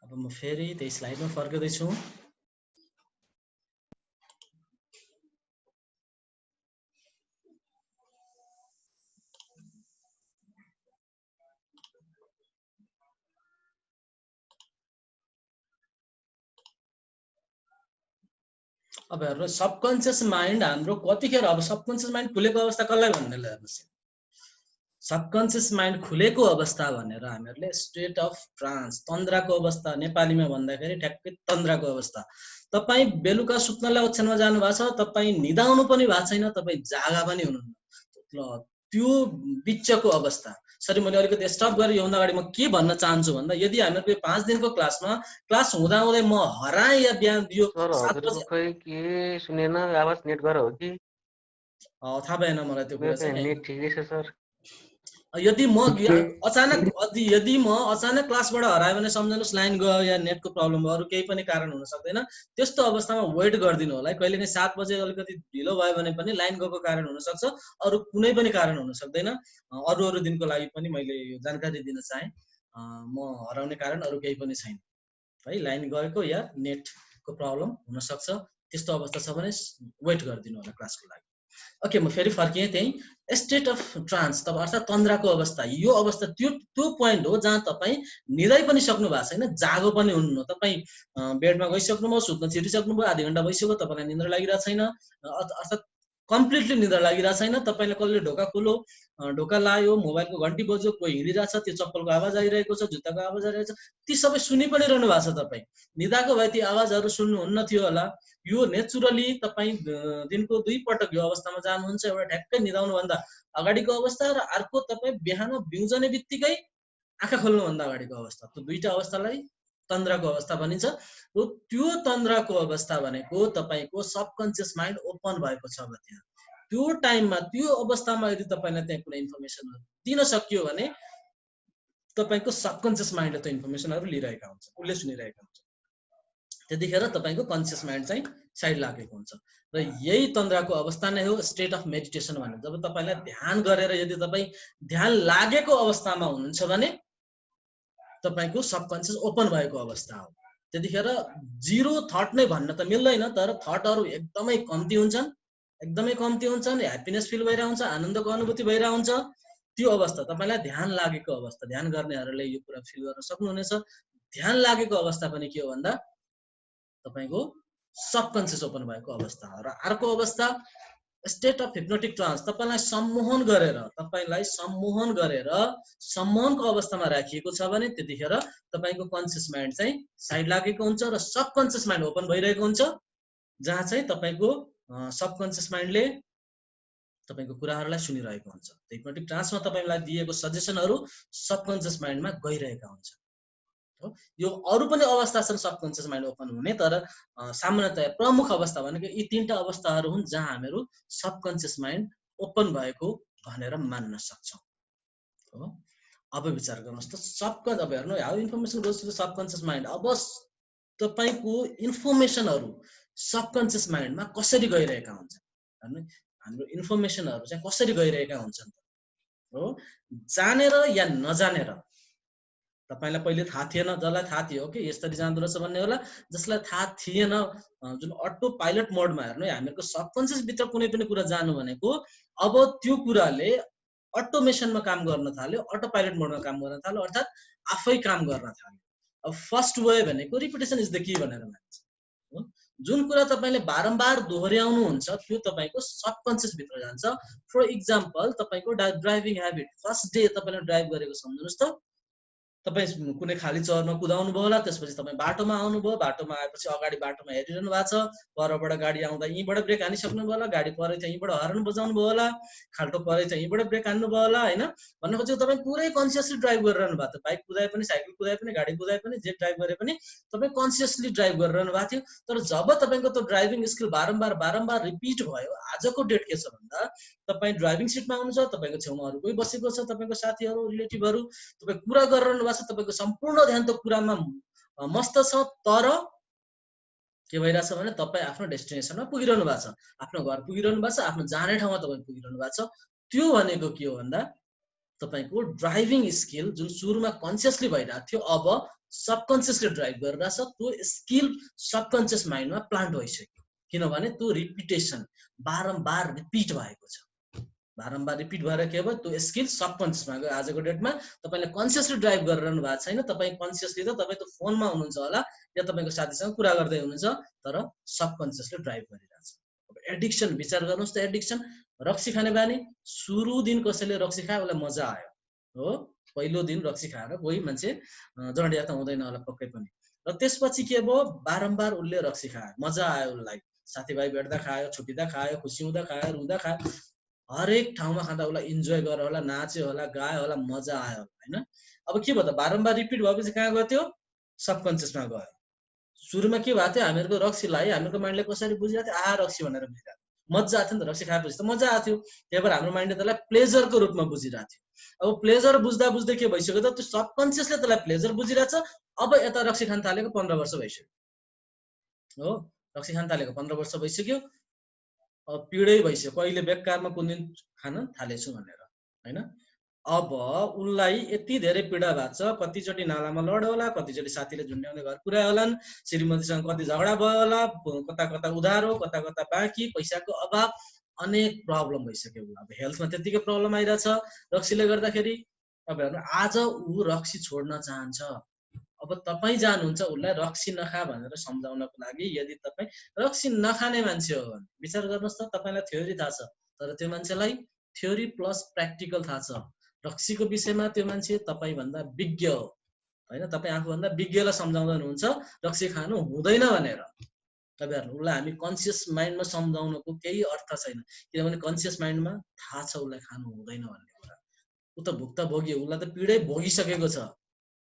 [SPEAKER 1] अब म फेरि त्यही स्लाइडमा फर्किँदैछु। अब हेर्नु सबकन्सियस माइन्ड हाम्रो कतिखेर, अब सबकन्सियस माइन्ड खुलेको अवस्था कसलाई भन्ने हेर्नुहोस्। सबकन्सियस माइन्ड खुलेको अवस्था भनेर हामीहरूले स्टेट अफ ट्रान्स, तन्द्राको अवस्था, नेपालीमा भन्दाखेरि ठ्याक्कै तन्द्राको अवस्था। तपाईँ बेलुका सुत्नलाई ओछ्यानमा जानु भएको छ, तपाईँ निदाउनु पनि भएको छैन, तपाईँ जागा पनि हुनुहुन्न, त्यो बिचको अवस्था। सरी मैले अलिकति स्टप गरेँ योभन्दा अगाडि म के भन्न चाहन्छु भन्दा, यदि हामीहरूको 5 दिनको क्लासमा क्लास हुँदा हुँदै म हराएँ या बिहान यो 7 बजे
[SPEAKER 4] खै के सुनेन, आवाज नेट गएर हो कि
[SPEAKER 1] थाहा भएन मलाई त्यो कुरा चाहिँ।
[SPEAKER 4] नेट ठिकै छ सर।
[SPEAKER 1] यदि म अचानक क्लासबाट हरायो भने सम्झनुहोस् लाइन गयो या नेटको प्रब्लम भयो, अरू केही पनि कारण हुन सक्दैन। त्यस्तो अवस्थामा वेट गरिदिनु होला। कहिलेकाहीँ 7 बजे अलिकति ढिलो भयो भने पनि लाइन गएको कारण हुनसक्छ, अरू कुनै पनि कारण हुन सक्दैन। अरू दिनको लागि पनि मैले यो जानकारी दिन चाहेँ। म हराउने कारण अरू केही पनि छैन है, लाइन गएको या नेटको प्रब्लम हुनसक्छ। त्यस्तो अवस्था छ भने वेट गरिदिनु होला क्लासको लागि। ओके, म फेरि फर्किएँ त्यही स्टेट अफ ट्रान्स, तब अर्थात् तन्द्राको अवस्था। यो अवस्था त्यो पोइन्ट हो जहाँ तपाईँ निदाइ पनि सक्नु भएको छैन, जागो पनि हुनुहुन्न। तपाईँ बेडमा गइसक्नुभयो, सुत्न छिरिसक्नुभयो, आधी घन्टा भइसक्यो, तपाईँलाई निद्रा लागिरहेको छैन, अर्थात् कम्प्लिटली निद्रा लागिरहेको छैन। तपाईँले कसले ढोका खोलो, ढोका लायो, मोबाइलको घन्टी बज्यो, कोही हिँडिरहेछ, त्यो चप्पलको आवाज आइरहेको छ, जुत्ताको आवाज आइरहेको छ, ती सबै सुनि पनि रहनु भएको छ। तपाईँ निदाको भए ती आवाजहरू सुन्नुहुन्न थियो होला। यो नेचुरली तपाईँ दिनको 2 पटक यो अवस्थामा जानुहुन्छ। एउटा ठ्याक्कै निदाउनुभन्दा अगाडिको अवस्था र अर्को तपाईँ बिहान बिउजने बित्तिकै आँखा खोल्नुभन्दा अगाडिको अवस्था। त्यो दुईटा अवस्थालाई तन्द्राको अवस्था भनिन्छ। र त्यो तन्द्राको अवस्था भनेको तपाईँको सबकन्सियस माइन्ड ओपन भएको छ। त्यहाँ त्यो टाइममा त्यो अवस्थामा यदि तपाईँलाई त्यहाँ कुनै इन्फर्मेसन दिन सकियो भने तपाईँको सबकन्सियस माइन्डले त्यो इन्फर्मेसनहरू लिइरहेका हुन्छ, उसले सुनिरहेका हुन्छ। त्यतिखेर तपाईँको कन्सियस माइन्ड चाहिँ साइड लागेको हुन्छ। र यही तन्द्राको अवस्था नै हो स्टेट अफ मेडिटेसन भन्ने। जब तपाईँलाई ध्यान गरेर यदि तपाईँ ध्यान लागेको अवस्थामा हुनुहुन्छ भने तपाईँको सबकन्सियस ओपन भएको अवस्था हो। त्यतिखेर जिरो थट नै भन्न त मिल्दैन, तर थटहरू एकदमै कम्ती हुन्छन्, ह्याप्पिनेस फिल भइरहेको हुन्छ, आनन्दको अनुभूति भइरहेको हुन्छ। त्यो अवस्था तपाईँलाई ध्यान लागेको अवस्था। ध्यान गर्नेहरूले यो कुरा फिल गर्न सक्नुहुनेछ। ध्यान लागेको अवस्था पनि के हो भन्दा तपाईको सबकन्सियस ओपन भएको अवस्था हो। र अर्को अवस्था स्टेट अफ हिप्नोटिक ट्रान्स, तपाईँलाई सम्मोहन गरेर सम्मोहनको अवस्थामा राखिएको छ भने त्यतिखेर तपाईँको कन्सियस माइन्ड चाहिँ साइड लागेको हुन्छ र सबकन्सियस माइन्ड ओपन भइरहेको हुन्छ, जहाँ चाहिँ तपाईँको सबकन्सियस माइन्डले तपाईँको कुराहरूलाई सुनिरहेको हुन्छ। हिप्नोटिक ट्रान्समा तपाईँलाई दिएको सजेसनहरू सबकन्सियस माइन्डमा गइरहेका हुन्छ। यो अरू पनि अवस्था छन् सबकन्सियस माइन्ड ओपन हुने, तर सामान्यतया प्रमुख अवस्था भनेको यी 3टा अवस्थाहरू हुन् जहाँ हामीहरू सबकन्सियस माइन्ड ओपन भएको भनेर मान्न सक्छौँ। अब विचार गर्नुहोस् त, अब हेर्नु how information goes to the subconscious mind. अब तपाईँको इन्फर्मेसनहरू सबकन्सियस माइन्डमा कसरी गइरहेका हुन्छन्? हेर्नु हाम्रो इन्फर्मेसनहरू चाहिँ कसरी गइरहेका हुन्छन् हो, जानेर या नजानेर। तपाईलाई पहिले थाहा थिएन, जसलाई थाहा थियो कि यसरी जाँदो रहेछ भन्ने होला, जसलाई थाहा थिएन जुन अटो पाइलट मोडमा हेर्नु हामीहरूको सबकन्सियस भित्र कुनै पनि कुरा जानु भनेको अब त्यो कुराले अटोमेसनमा काम गर्न थाल्यो, अटो पाइलट मोडमा काम गर्न थाल्यो, अर्थात् आफै काम गर्न थाल्यो। अब फर्स्ट वे भनेको रिपिटेसन इज द की भनेर भन्छ। जुन कुरा तपाईले बारम्बार दोहोर्याउनु हुन्छ त्यो तपाईको सबकन्सियस भित्र जान्छ। फर इक्जाम्पल तपाईको ड्राइभिङ ह्याबिट, फर्स्ट डे तपाईले ड्राइभ गरेको सम्झनुस् त, तपाईँ कुनै खाली चौरमा कुदाउनु भयो होला, त्यसपछि तपाईँ बाटोमा आउनुभयो, बाटोमा आएपछि अगाडि बाटोमा हेरिरहनु भएको छ, परबाट गाडी आउँदा यहीँबाट ब्रेक हानिसक्नु भयो होला, गाडी परे चाहिँ यहीँबाट हर्न बजाउनु भयो होला, खाल्टो परे चाहिँ यहीँबाट ब्रेक हान्नु भयो होला, होइन? भन्नु खोजेको तपाईँ पुरै कन्सियसली ड्राइभ गरिरहनु भएको थियो, बाइक कुदाए पनि, साइकल कुदाए पनि, गाडी कुदाए पनि, जे ड्राइभ गरे पनि तपाईँ कन्सियसली ड्राइभ गरिरहनु भएको थियो। तर जब तपाईँको त्यो ड्राइभिङ स्किल बारम्बार रिपिट भयो, आजको डेट के छ भन्दा तपाईँ ड्राइभिङ सिटमा हुनुहुन्छ, तपाईँको छेउमा अरू कोही बसेको छ, तपाईँको साथीहरू, रिलेटिभहरू, तपाईँ कुरा गरिरहनु भएको छ, तपाईँको सम्पूर्ण ध्यान त्यो कुरामा मस्त छ, तर के भइरहेछ भने तपाईँ आफ्नो डेस्टिनेसनमा पुगिरहनु भएको छ, आफ्नो घर पुगिरहनु भएको छ, आफ्नो जाने ठाउँमा तपाईँ पुगिरहनु भएको छ। त्यो भनेको के हो भन्दा तपाईँको ड्राइभिङ स्किल जुन सुरुमा कन्सियसली भइरहेको थियो, अब सबकन्सियसली ड्राइभ गरिरहेछ, त्यो स्किल सबकन्सियस माइन्डमा प्लान्ट भइसक्यो। किनभने त्यो रिपिटेसन बारम्बार रिपिट भएको छ, बारम्बार रिपिट भएर के भयो, त्यो स्किल सबकन्सियसमा गयो। आजको डेटमा तपाईँले कन्सियसली ड्राइभ गरिरहनु भएको छैन, तपाईँ कन्सियसली त तपाईँ त्यो फोनमा हुनुहुन्छ होला या तपाईँको साथीसँग कुरा गर्दै हुनुहुन्छ, तर सबकन्सियसली ड्राइभ गरिरहेछ। अब एडिक्सन विचार गर्नुहोस् त, एडिक्सन रक्सी खाने बानी, सुरु दिन कसैले रक्सी खायो, उसलाई मजा आयो हो, पहिलो दिन रक्सी खाएर कोही मान्छे जडिया त हुँदैन होला पक्कै पनि, र त्यसपछि के भयो, बारम्बार उसले रक्सी खायो, मजा आयो उसलाई, साथीभाइ भेट्दा खायो, छुट्टिँदा खायो, खुसी हुँदा खायो, रुँदा खायो, हरेक ठाउँमा खाँदा उसलाई इन्जोय गरेर होला, नाच्यो होला, गायो होला, मजा आयो होला, होइन? अब के भयो त, बारम्बार रिपिट भएपछि कहाँ गयो, त्यो सबकन्सियसमा गयो। सुरुमा के भएको थियो, हामीहरूको रक्सीलाई हामीहरूको माइन्डले कसरी बुझिरहेको थियो, रक्सी भनेर बुझिरहेको, मजा आएको थियो नि त, रक्सी खाएपछि त मजा आएको थियो, त्यही भएर हाम्रो माइन्डले त्यसलाई प्लेजरको रूपमा बुझिरहेको थियो। अब प्लेजर बुझ्दा बुझ्दै के भइसक्यो त, त्यो सबकन्सियसले त्यसलाई प्लेजर बुझिरहेछ। अब यता रक्सी खान थालेको 15 वर्ष भइसक्यो हो, रक्सी खान थालेको 15 वर्ष भइसक्यो, अब पिडै भइसक्यो, कहिले बेकारमा कुन दिन खान थालेछु भनेर, होइन? अब उसलाई यति धेरै पीडा भएको छ, कतिचोटि नालामा लड्यो होला, कतिचोटि साथीले झुन्ड्याउने घर पुर्यायो होलान्, श्रीमतीसँग कति झगडा भयो होला, कता कता उधारो, कता कता बाँकी, पैसाको अभाव, अनेक प्रब्लम भइसक्यो। अब हेल्थमा त्यतिकै प्रब्लम आइरहेछ रक्सीले गर्दाखेरि। अब हेर्नु, आज ऊ रक्सी छोड्न चाहन्छ, अब तपाईँ जानुहुन्छ उसलाई रक्सी नखा भनेर सम्झाउनको लागि। यदि तपाईँ रक्सी नखाने मान्छे हो भने विचार गर्नुहोस् त, तपाईँलाई थ्योरी थाहा छ, तर त्यो मान्छेलाई थ्योरी प्लस प्र्याक्टिकल थाहा छ, रक्सीको विषयमा त्यो मान्छे तपाईँभन्दा विज्ञ हो, होइन? तपाईँ आफूभन्दा विज्ञलाई सम्झाउँदै हुनुहुन्छ रक्सी खानु हुँदैन भनेर। अब हेर्नु, उसलाई हामी कन्सियस माइन्डमा सम्झाउनुको केही अर्थ छैन, किनभने कन्सियस माइन्डमा थाहा छ उसलाई खानु हुँदैन भन्ने कुरा। ऊ त भुक्तभोगी हो, उसलाई त पीडै भोगिसकेको छ,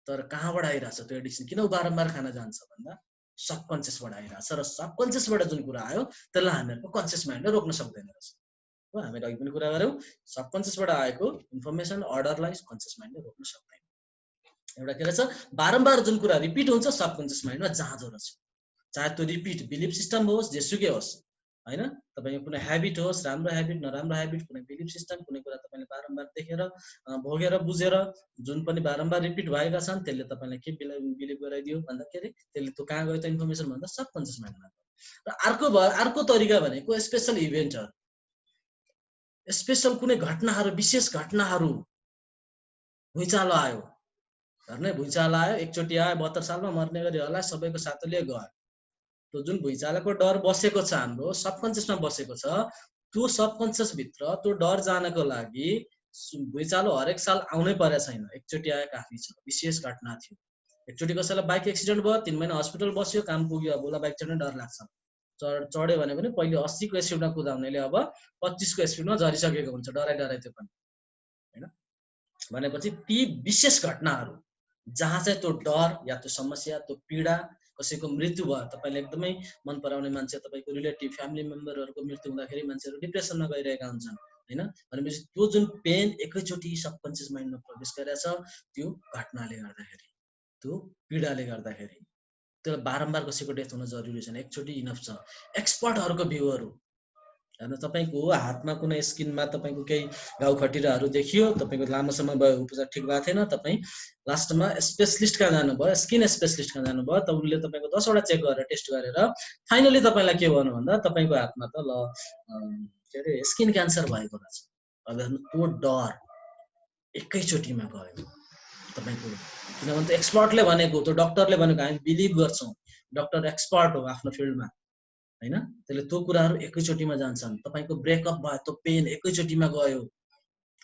[SPEAKER 1] तर कहाँबाट आइरहेछ त्यो एडिक्सन, किन ऊ बारम्बार खान जान्छ भन्दा सबकन्सियसबाट आइरहेछ, र सबकन्सियसबाट जुन कुरा आयो त्यसलाई हामीहरूको कन्सियस माइन्डले रोक्न सक्दैन रहेछ हो। हामीले अघि पनि कुरा गऱ्यौँ, सबकन्सियसबाट आएको इन्फर्मेसन अर्डरलाई कन्सियस माइन्डले रोक्न सक्दैन। एउटा के रहेछ, बारम्बार जुन कुरा रिपिट हुन्छ सबकन्सियस माइन्डमा जाँदो रहेछ, चाहे त्यो रिपिट बिलिफ सिस्टम होस्, जेसुकै होस्, होइन? तपाईँको कुनै हेबिट होस्, राम्रो हेबिट नराम्रो हेबिट, कुनै बिलिफ सिस्टम, कुनै कुरा तपाईँले बारम्बार देखेर भोगेर बुझेर जुन पनि बारम्बार रिपिट भएका छन्, त्यसले तपाईँलाई के बिलिभ गराइदियो भन्दा के अरे, त्यसले त्यो कहाँ गयो त इन्फर्मेसन भन्दा सबकन्सियस माइन्डमा। र अर्को तरिका भनेको स्पेसल इभेन्टहरू, स्पेसल कुनै घटनाहरू, विशेष घटनाहरू, भुइँचालो आयो, हेर्ने भुइँचालो आयो, एकचोटि आयो, 72 सालमा मर्ने गरी होला, सबैको साथीले गयो, त्यो जुन भुइँचालोको डर बसेको छ हाम्रो सबकन्सियसमा बसेको छ, त्यो सबकन्सियस भित्र त्यो डर जानको लागि भुइँचालो हरेक साल आउनै परेको छैन, एकचोटि आयो काफी छ, विशेष घटना थियो। एकचोटि कसैलाई बाइक एक्सिडेन्ट भयो, 3 महिना हस्पिटल बस्यो, काम पुग्यो, अब उसलाई बाइक चढ्ने डर लाग्छ, चढ्यो भने पनि पहिले 80 को स्पिडमा कुदाउनेले अब 25 को स्पिडमा झरिसकेको हुन्छ, डराइ त्यो पनि, होइन? भनेपछि ती विशेष घटनाहरू जहाँ चाहिँ त्यो डर या त्यो समस्या, त्यो पीडा, कसैको मृत्यु भयो, तपाईँले एकदमै मन पराउने मान्छे, तपाईँको रिलेटिभ फ्यामिली मेम्बरहरूको मृत्यु हुँदाखेरि मान्छेहरू डिप्रेसनमा गइरहेका हुन्छन्, होइन? भनेपछि त्यो जुन पेन एकैचोटि सबकन्सियस माइन्डमा प्रवेश गरेछ, त्यो घटनाले गर्दाखेरि, त्यो पीडाले गर्दाखेरि, त्यो बारम्बार कसैको डेथ हुन जरुरी छैन, एकचोटि इनफ छ। एक्सपर्टहरूको भ्यूहरू हेर्नु, तपाईँको हातमा कुनै स्किनमा तपाईँको केही घाउ खटिराहरू देखियो, तपाईँको लामो समय भयो, उपचार ठिक भएको थिएन, तपाईँ लास्टमा स्पेसलिस्ट कहाँ जानुभयो, स्किन स्पेसलिस्ट कहाँ जानुभयो, त उसले तपाईँको 10 वटा चेक गरेर टेस्ट गरेर फाइनली तपाईँलाई के भन्नु भन्दा तपाईँको हातमा त के अरे स्किन क्यान्सर भएको रहेछ। अब हेर्नु, त्यो डर एकैचोटिमा गयो तपाईँको, किनभने त्यो एक्सपर्टले भनेको, त्यो डक्टरले भनेको, हामी बिलिभ गर्छौँ, डक्टर एक्सपर्ट हो आफ्नो फिल्डमा, होइन? त्यसले त्यो कुराहरू एकैचोटिमा जान्छन्। तपाईँको ब्रेकअप भयो, त्यो पेन एकैचोटिमा गयो,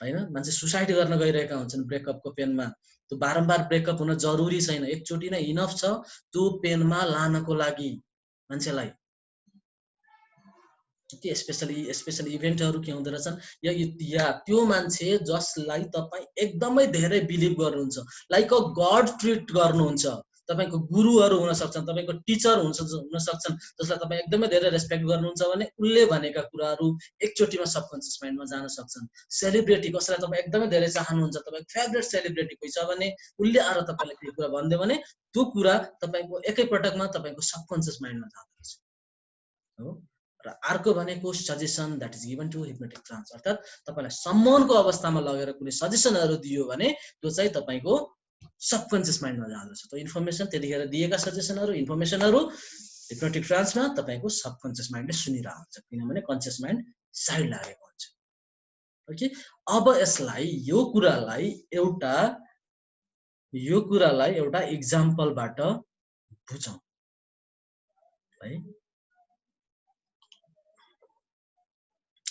[SPEAKER 1] होइन? मान्छे सुसाइड गर्न गइरहेका हुन्छन् ब्रेकअपको पेनमा, त्यो बारम्बार ब्रेकअप हुन जरुरी छैन, एकचोटि नै इनफ छ त्यो पेनमा लानको लागि मान्छेलाई। स्पेशली इभेन्टहरू के हुँदो रहेछन् या त्यो मान्छे जसलाई तपाईँ एकदमै धेरै बिलिभ गर्नुहुन्छ, लाइक अ गड ट्रिट गर्नुहुन्छ, तपाईँको गुरुहरू हुन सक्छन्, तपाईँको टिचर हुन सक्छन्, जसलाई तपाईँ एकदमै धेरै रेस्पेक्ट गर्नुहुन्छ भने उसले भनेका कुराहरू एकचोटिमा सबकन्सियस माइन्डमा जान सक्छन्। सेलिब्रेटी कसैलाई तपाईँ एकदमै धेरै चाहनुहुन्छ, तपाईँको फेभरेट सेलिब्रेटी कोही छ भने उसले आएर तपाईँलाई केही कुरा भनिदियो भने त्यो कुरा तपाईँको एकैपटकमा तपाईँको सबकन्सियस माइन्डमा जाँदो रहेछ हो। र अर्को भनेको suggestion that is given to hypnotic trance, अर्थात् तपाईँलाई सम्मोहनको अवस्थामा लगेर कुनै सजेसनहरू दियो भने त्यो चाहिँ तपाईँको सबकन्सियस माइन्डमा जाँदछ। त्यो इन्फर्मेसन त्यतिखेर दिएका सजेसनहरू इन्फर्मेसनहरू हिप्नोटिक ट्रान्समा तपाईँको सबकन्सियस माइन्डले सुनिरहेको हुन्छ, किनभने कन्सियस माइन्ड साइड लागेको हुन्छ। ओके, अब यसलाई यो कुरालाई एउटा इक्जाम्पलबाट बुझौँ है।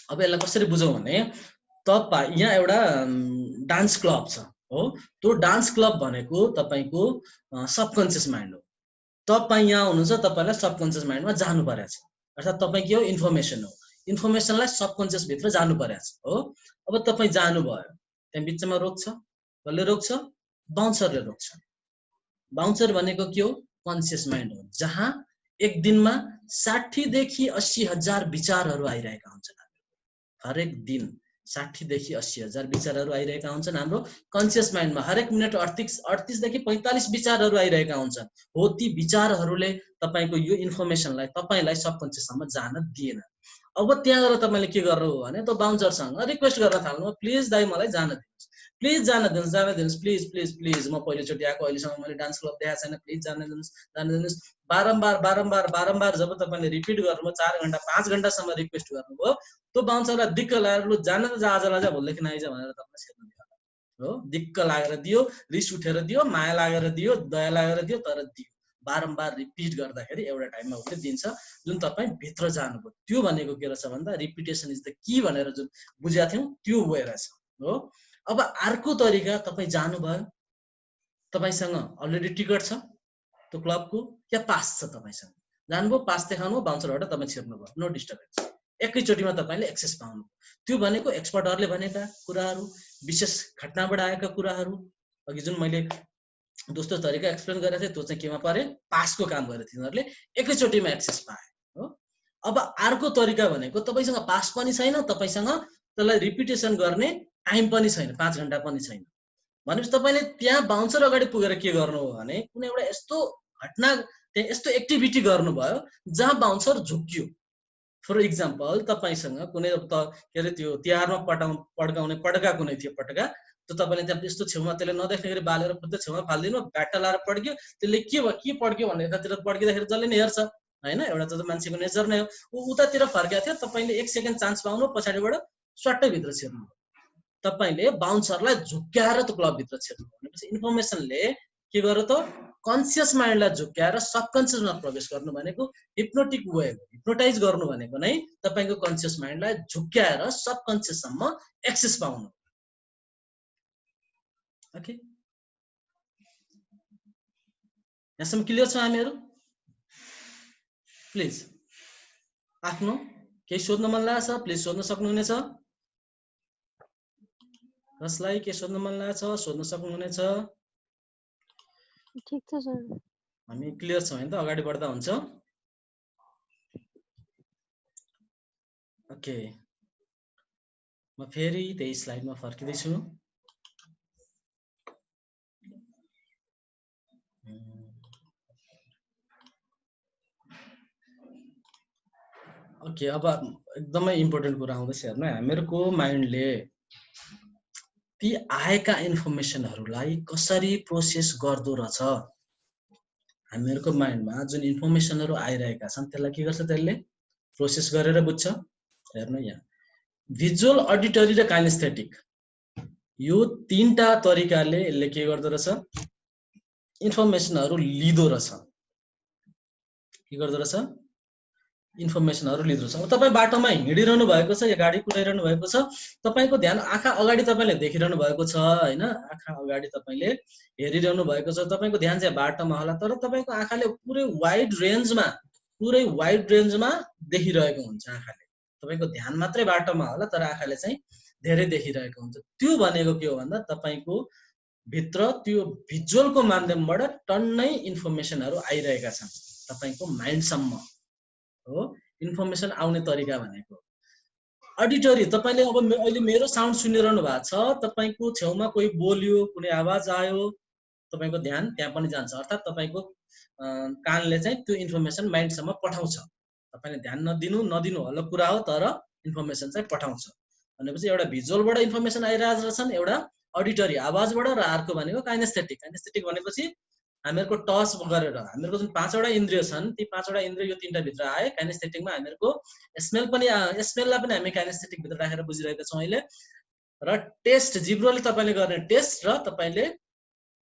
[SPEAKER 1] अब यसलाई कसरी बुझौँ भने तपाईँ यहाँ एउटा डान्स क्लब छ हो, त्यो डान्स क्लब भनेको तपाईँको सबकन्सियस माइन्ड हो। तपाईँ यहाँ हुनुहुन्छ, तपाईँलाई सबकन्सियस माइन्डमा जानु परेको छ, अर्थात् तपाईँ के हो इन्फर्मेसन हो, इन्फर्मेसनलाई सबकन्सियस भित्र जानु परेको छ हो। अब तपाईँ जानुभयो, त्यहाँ बिचमा रोक्छ, कसले रोक्छ? बााउन्सरले रोक्छ। बााउन्सर भनेको के हो? कन्सियस माइन्ड हो, जहाँ एक दिनमा 60 देखि 80 हजार विचारहरू आइरहेका हुन्छन्। हरेक दिन 60 देखि 80 हजार विचारहरू आइरहेका हुन्छन् हाम्रो कन्सियस माइन्डमा। हरेक मिनट 38 देखि 45 विचारहरू आइरहेका हुन्छन् हो। ती विचारहरूले तपाईँको यो इन्फर्मेसनलाई तपाईँलाई सबकन्सियससम्म जान दिएन। अब त्यहाँ गएर तपाईँले के गर्नु हो भने त्यो बााउन्सरसँग रिक्वेस्ट गर्न थाल्नु, प्लिज दाइ मलाई जान दिनुहोस्, प्लिज जान दिनुहोस्, प्लिज प्लिज प्लिज, म पहिलोचोटि आएको, अहिलेसम्म मैले डान्स क्लब देखाएको छैन, प्लिज जान दिनुहोस्। बारम्बार जब तपाईँले रिपिट गर्नुभयो, 4 घण्टा 5 घण्टासम्म रिक्वेस्ट गर्नुभयो, त्यो बााउन्सरलाई दिक्क लागेर लु जान त आजलाई जा भोलिदेखि आइज भनेर तपाईँलाई सेर्नु दियो हो। दिक्क लागेर दियो, रिस उठेर दियो, माया लागेर दियो, दया लागेर दियो, तर दियो। बारम्बार रिपिट गर्दाखेरि एउटा टाइममा उसले दिन्छ जुन तपाईँ भित्र जानुभयो। त्यो भनेको के रहेछ भन्दा रिपिटेसन इज द की भनेर जुन बुझेका थियौँ त्यो भइरहेछ हो। अब अर्को तरिका, तपाईँ जानुभयो, तपाईँसँग अलरेडी टिकट छ त्यो क्लबको या पास छ, तपाईँसँग जानुभयो, पास देखाउनु, बााउन्सरबाट तपाईँ छिर्नुभयो, नो डिस्टर्बेन्स, एकैचोटिमा तपाईँले एक्सेस पाउनु। त्यो भनेको एक्सपर्टहरूले भनेका कुराहरू, विशेष घटनाबाट आएका कुराहरू, अघि जुन मैले दोस्तो तरिका एक्सप्लेन गरेको थिएँ त्यो चाहिँ केमा परे? पासको काम गरेर तिनीहरूले एकैचोटिमा एक्सेस पाए हो। अब अर्को तरिका भनेको तपाईँसँग पास पनि छैन, तपाईँसँग त्यसलाई रिपिटेसन गर्ने टाइम पनि छैन, 5 घण्टा पनि छैन भनेपछि तपाईँले त्यहाँ बााउन्सर अगाडि पुगेर के गर्नु हो भने कुनै एउटा यस्तो घटना, त्यहाँ यस्तो एक्टिभिटी गर्नुभयो जहाँ बााउन्सर झुक्कियो। फर इक्जाम्पल, तपाईँसँग कुनै के अरे त्यो तिहारमा पड्काउने पड्का कुनै थियो पटका, त्यो तपाईँले त्यहाँ यस्तो छेउमा त्यसले नदेख्ने गरी बालेर खुट्टा छेउमा फालिदिनु, ब्याट्टा लाएर पड्क्यो, त्यसले के भयो के पड्क्यो भन्ने यतातिर पड्किँदाखेरि जसले नै हेर्छ होइन, एउटा त मान्छेको नेचर नै हो। ऊ उतातिर फर्केको थियो, तपाईँले 1 सेकेन्ड चान्स पाउनु, पछाडिबाट स्वाट्टै भित्र छिर्नु, तपाईँले बााउन्सरलाई झुक्क्याएर त्यो क्लबभित्र छिर्नु भनेपछि इन्फर्मेसनले के गर्यो त कन्सियस माइन्डलाई झुक्क्याएर सबकन्सियसमा प्रवेश गर्नु भनेको हिप्नोटिक वे हो। हिप्नोटाइज गर्नु भनेको नै तपाईँको कन्सियस माइन्डलाई झुक्क्याएर सबकन्सियससम्म एक्सेस पाउनु। ओके, यहाँसम्म क्लियर छ हामीहरू? प्लिज आफ्नो केही सोध्न मन लागेको छ प्लिज सोध्न सक्नुहुनेछ। कसलाई के सोध्न मन लागेको छ सोध्न सक्नुहुनेछ।
[SPEAKER 5] ठीक छ सर,
[SPEAKER 1] हामी क्लियर छौँ हैन त, अगाडि बढ्दा हुन्छ। ओके, म फेरि त्यही स्लाइडमा फर्किँदैछु। ओके, अब एकदमै इम्पोर्टेन्ट कुरा आउँदैछ हेर्नु, हामीहरूको माइन्डले ती आएका इन्फर्मेसनहरूलाई कसरी प्रोसेस गर्दो रहेछ। हामीहरूको माइन्डमा जुन इन्फर्मेसनहरू आइरहेका छन् त्यसलाई के गर्छ, त्यसले प्रोसेस गरेर बुझ्छ। हेर्नु यहाँ भिजुअल, अडिटरी र काइनेस्थेटिक, यो 3टा तरिकाले यसले के गर्दो रहेछ, इन्फर्मेसनहरू लिदो रहेछ। के गर्दो रहेछ, इन्फर्मेसनहरु लिँदो छ। अब तपाईँ बाटोमा हिँडिरहनु भएको छ या गाडी कुदाइरहनु भएको छ, तपाईको ध्यान आँखा अगाडि तपाईले देखिरहनु भएको छ हैन, आँखा अगाडि तपाईले हेरिरहनु भएको छ, तपाईको ध्यान चाहिँ बाटोमा होला, तर तपाईको आँखाले पुरै वाइड रेन्जमा देखिरहेको हुन्छ आँखाले। तपाईको ध्यान मात्रै बाटोमा होला तर आँखाले चाहिँ धेरै देखिरहेको हुन्छ। त्यो भनेको के हो भन्दा तपाईको भित्र त्यो भिजुअलको माध्यमबाट टन्नै इन्फर्मेसनहरु आइरहेका छन् तपाईको माइन्डसम्म हो। इन्फर्मेसन आउने तरिका भनेको अडिटरी, तपाईले अब अहिले मेरो साउन्ड सुनिरहनु भएको छ, तपाईको छेउमा कोही बोल्यो, कुनै आवाज आयो, तपाईको ध्यान त्यहाँ पनि जान्छ, अर्थात् तपाईको कानले चाहिँ त्यो इन्फर्मेसन माइन्डसम्म पठाउँछ। तपाईले ध्यान नदिनु अलग कुरा हो, तर इन्फर्मेसन चाहिँ पठाउँछ। भनेपछि एउटा भिजुअलबाट इन्फर्मेसन आइरहेको छन्, एउटा अडिटरी आवाजबाट, र अर्को भनेको काइनेस्थेटिक। काइनेस्थेटिक भनेपछि हामीहरुको टच गरेर हामीहरुको जुन 5 वटा इन्द्रिय छन्, ती 5 वटा इन्द्रिय यो 3टा भित्र आए। काइनेस्थेटिकमा हामीहरुको स्मेललाई पनि हामी काइनेस्थेटिक भित्र राखेर बुझिरहेका छौं अहिले। र टेस्ट, जिब्रोले तपाईले गर्ने टेस्ट, र तपाईले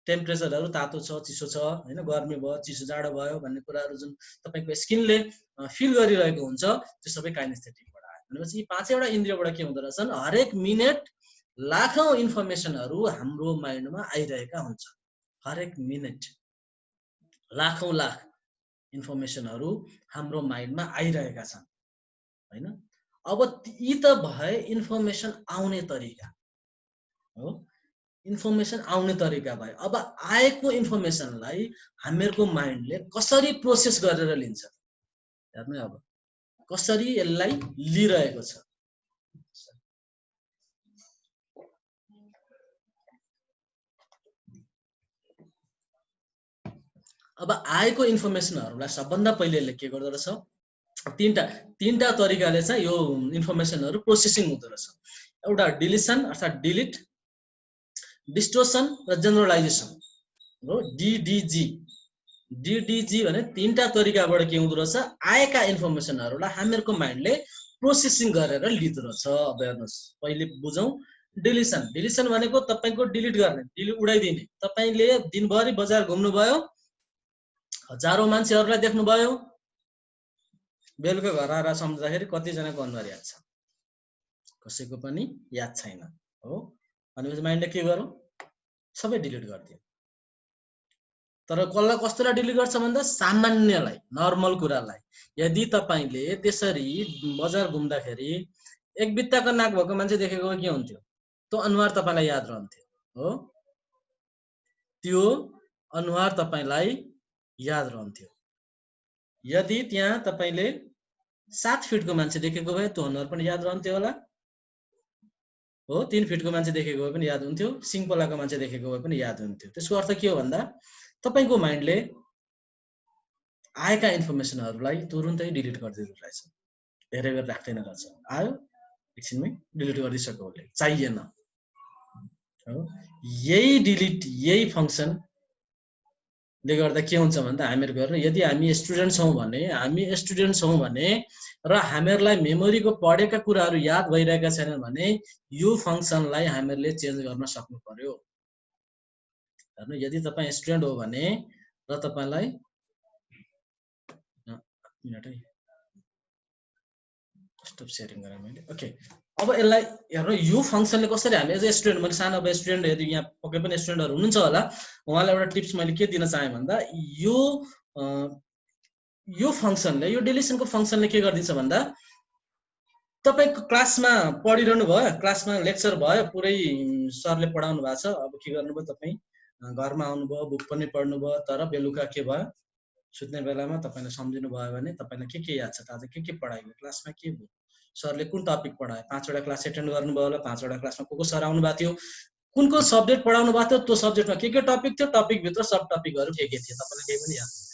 [SPEAKER 1] टेम्परेचरहरु तातो छ चिसो छ हैन, गर्मी भयो चिसो जाडो भयो भन्ने कुराहरु जुन तपाईको स्किनले फिल गरिरहेको हुन्छ, त्यो सबै काइनेस्थेटिकबाट आयो। भनेपछि यी 5 वटा इन्द्रियबाट के हुँदो रहेछन्, हरेक मिनेट लाखौं इन्फर्मेसनहरु हाम्रो माइन्डमा आइरहेका हुन्छन्। हरेक मिनेट लाखौं लाख इन्फर्मेसनहरु हाम्रो माइन्डमा आइरहेका छन् हैन। अब यी त भए इन्फर्मेसन आउने तरिका हो, इन्फर्मेसन आउने तरिका भयो। अब आएको इन्फर्मेसनलाई हामीहरुको माइन्डले कसरी प्रोसेस गरेर लिन्छ, हेर्नु अब कसरी यसलाई लिइरहेको छ। अब आएको इन्फर्मेसनहरुलाई सबभन्दा पहिले यसले के गर्दो रहेछ, तीनटा तरिकाले चाहिँ यो इन्फर्मेसनहरु प्रोसेसिङ हुँदो रहेछ। एउटा डिलिसन अर्थात् डिलिट, डिस्टोर्सन र जेनरलाइजेसन हो, डीडीजी भने तीनटा तरिकाबाट के हुँदो रहेछ, आएका इन्फर्मेसनहरुलाई हामीहरुको माइन्डले प्रोसेसिङ गरेर लिँदो रहेछ। अब हेर्नुस्, पहिले बुझौं डिलिसन। डिलिसन भनेको तपाईको डिलिट गर्ने, डिलिट उडाइदिने। तपाईले दिनभरि बजार घुम्नु भयो, हजारौं मान्छेहरुलाई देख्नु भयो, बेलुका घर आएर सम्झ्दाखेरि कति जनाको अनुहार याद छ, कसैको पनि याद छैन हो। भनेपछि माइन्डले के गर्यो, सबै डिलिट गर्दियो। तर कसलाई कस्तोलाई डिलिट गर्छ भन्दा सामान्यलाई, नर्मल कुरालाई। यदि तपाईले त्यसरी बजार घुम्दाखेरि एक बित्ताको नाक भएको मान्छे देखेको के हुन्थ्यो, त्यो अनुहार तपाईलाई याद रहन्थ्यो हो, त्यो अनुहार तपाईलाई याद रहन्थ्यो। यदि त्यहाँ तपाईले 7 फिटको मान्छे देखेको भए त्यो अनुहार पनि याद रहन्थ्यो होला हो, 3 फिटको मान्छे देखेको भए पनि याद हुन्थ्यो, सिङपलाको मान्छे देखेको भए पनि याद हुन्थ्यो। त्यसको अर्थ के हो भन्दा तपाईको माइन्डले आएका इन्फर्मेसनहरुलाई तुरुन्तै डिलिट गरिदिँदो रहेछ, धेरै बेर राख्दैन रहेछ। आयो एकछिनमै डिलिट गरिदिसक्यो उसले, चाहिएन हो। यही डिलिट, यही फंक्सन ले गर्दा के हुन्छ भन्दा हामीहरु गर्ने, यदि हामी स्टुडेन्ट छौं भने र हामीहरुलाई मेमोरीको पढेका कुराहरु याद भइरहेका छैनन् भने यो फंक्सनलाई हामीहरुले चेन्ज गर्न सक्नु पर्यो। हेर्नु, यदि तपाई स्टुडेन्ट हो भने र तपाईलाई स्टप शेयरिङ गरे मैले, ओके। अब यसलाई हेर्नु, यो फंक्सनले कसरी हामी एज अ स्टुडेन्ट, मैले सानो अब स्टुडेन्ट, यदि यहाँ पक्कै पनि स्टुडेन्टहरु हुनुहुन्छ होला, उहाँलाई एउटा टिप्स मैले के दिन चाहे भन्दा यो फंक्सनले, यो डिलिसनको फंक्सनले के गर्दिन्छ भन्दा तपाईको क्लासमा पढिरहनु भयो, क्लासमा लेक्चर भयो, पुरै सरले पढाउनु भएको छ, अब के गर्नुभयो, तपाई घरमा आउनुभयो, बुक पनि पढ्नु भयो, तर बेलुका के भयो, सुत्ने बेलामा तपाईले सम्झिनु भयो भने तपाईलाई के याद छ, आज के पढाइयो, क्लासमा के भयो, सरले कुन टपिक पढायो, 5 वटा क्लास एटेन्ड गर्नुभयो होला, 5 वटा क्लासमा को सर आउनु भएको थियो, कुन सब्जेक्ट पढाउनु भएको थियो, त्यो सब्जेक्टमा के टपिक थियो, टपिक भित्र सब टपिकहरु के थिए, तपाईलाई केही पनि याद छैन।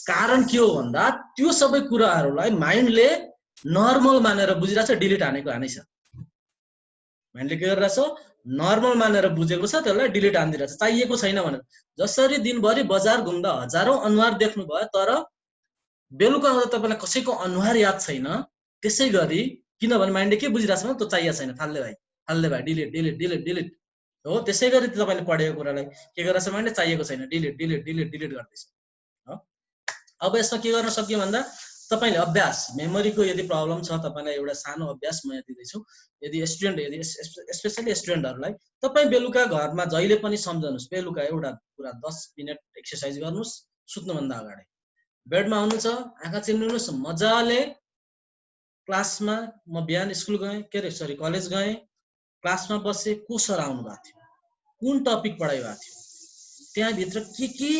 [SPEAKER 1] कारण के हो भन्दा त्यो सबै कुराहरुलाई माइन्डले नर्मल मानेर बुझिरहेछ, डिलिट हानेको हानेछ। माइन्डले के गरिरहेछ, नर्मल मानेर बुझेको छ, त्यसलाई डिलिट हान्दिरहेछ, चाहिएको छैन भनेर। जसरी दिनभरि बजार घुम्दा हजारौं अनुहार देख्नु भयो, तर बेलुका आउँदा तपाईलाई कसैको अनुहार याद छैन, त्यसैगरी किनभने माइन्डले के बुझिरहेछ भने त्यो चाहिएको छैन, फाल्ले भाइ डिलिट डिलिट डिलिट डिलिट हो। त्यसैगरी तपाईले पढेको कुरालाई के गरिरहेछ, माइन्डले चाहिएको छैन, डिलिट डिलिट डिलिट डिलिट गर्दैछ हो। अब यसमा के गर्न सक्यो भन्दा तपाईले अभ्यास मेमोरीको यदि प्रब्लम छ तपाईलाई एउटा सानो अभ्यास म यहाँ दिँदैछु यदि स्पेशली स्टुडेन्टहरूलाई तपाईँ बेलुका घरमा जहिले पनि सम्झनुस् बेलुका एउटा पुरा 10 मिनेट एक्सरसाइज गर्नुस् सुत्नुभन्दा अगाडि बेडमा आउनुहुन्छ आँखा चिम्लिनुस् मजाले क्लासमा म बिहान स्कुल गएँ के रे सरी कलेज गएँ क्लासमा बसे को सर आउनु भएको थियो कुन टपिक पढाइ भएको थियो त्यहाँभित्र के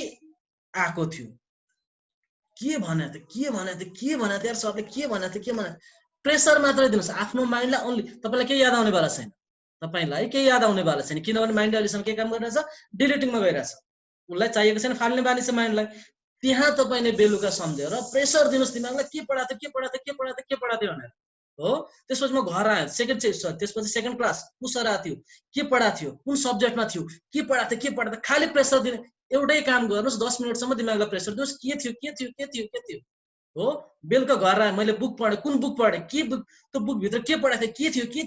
[SPEAKER 1] आएको थियो के भनेको थियो यार सरले के भनेको थियो प्रेसर मात्रै दिनुस् आफ्नो माइन्डलाई ओन्ली तपाईलाई के याद आउने वाला छैन तपाईलाई के याद आउने वाला छैन किनभने माइन्डले अहिलेसम्म के काम गरिरहेछ डिलिटिङमा गइरहेछ उसलाई चाहिएको छैन फाल्ने बानी छ माइन्डलाई त्यहाँ तपाईले बेलुका सम्झेर प्रेसर दिनुस् दिमागलाई के पढाएको थियो भनेर हो त्यसपछि म घर आएँ त्यसपछि सेकेन्ड क्लास को सर आएको थियो के पढाएको थियो कुन सब्जेक्टमा थियो के पढाएको थियो खाली प्रेसर दिने एउटै काम गर्नुस् 10 मिनेटसम्म दिमागलाई प्रेसर दिनुस् के थियो हो बेलुका घर आएँ मैले बुक पढेँ कुन बुक पढेँ के बुक त्यो बुक भित्र के पढाएको थियो के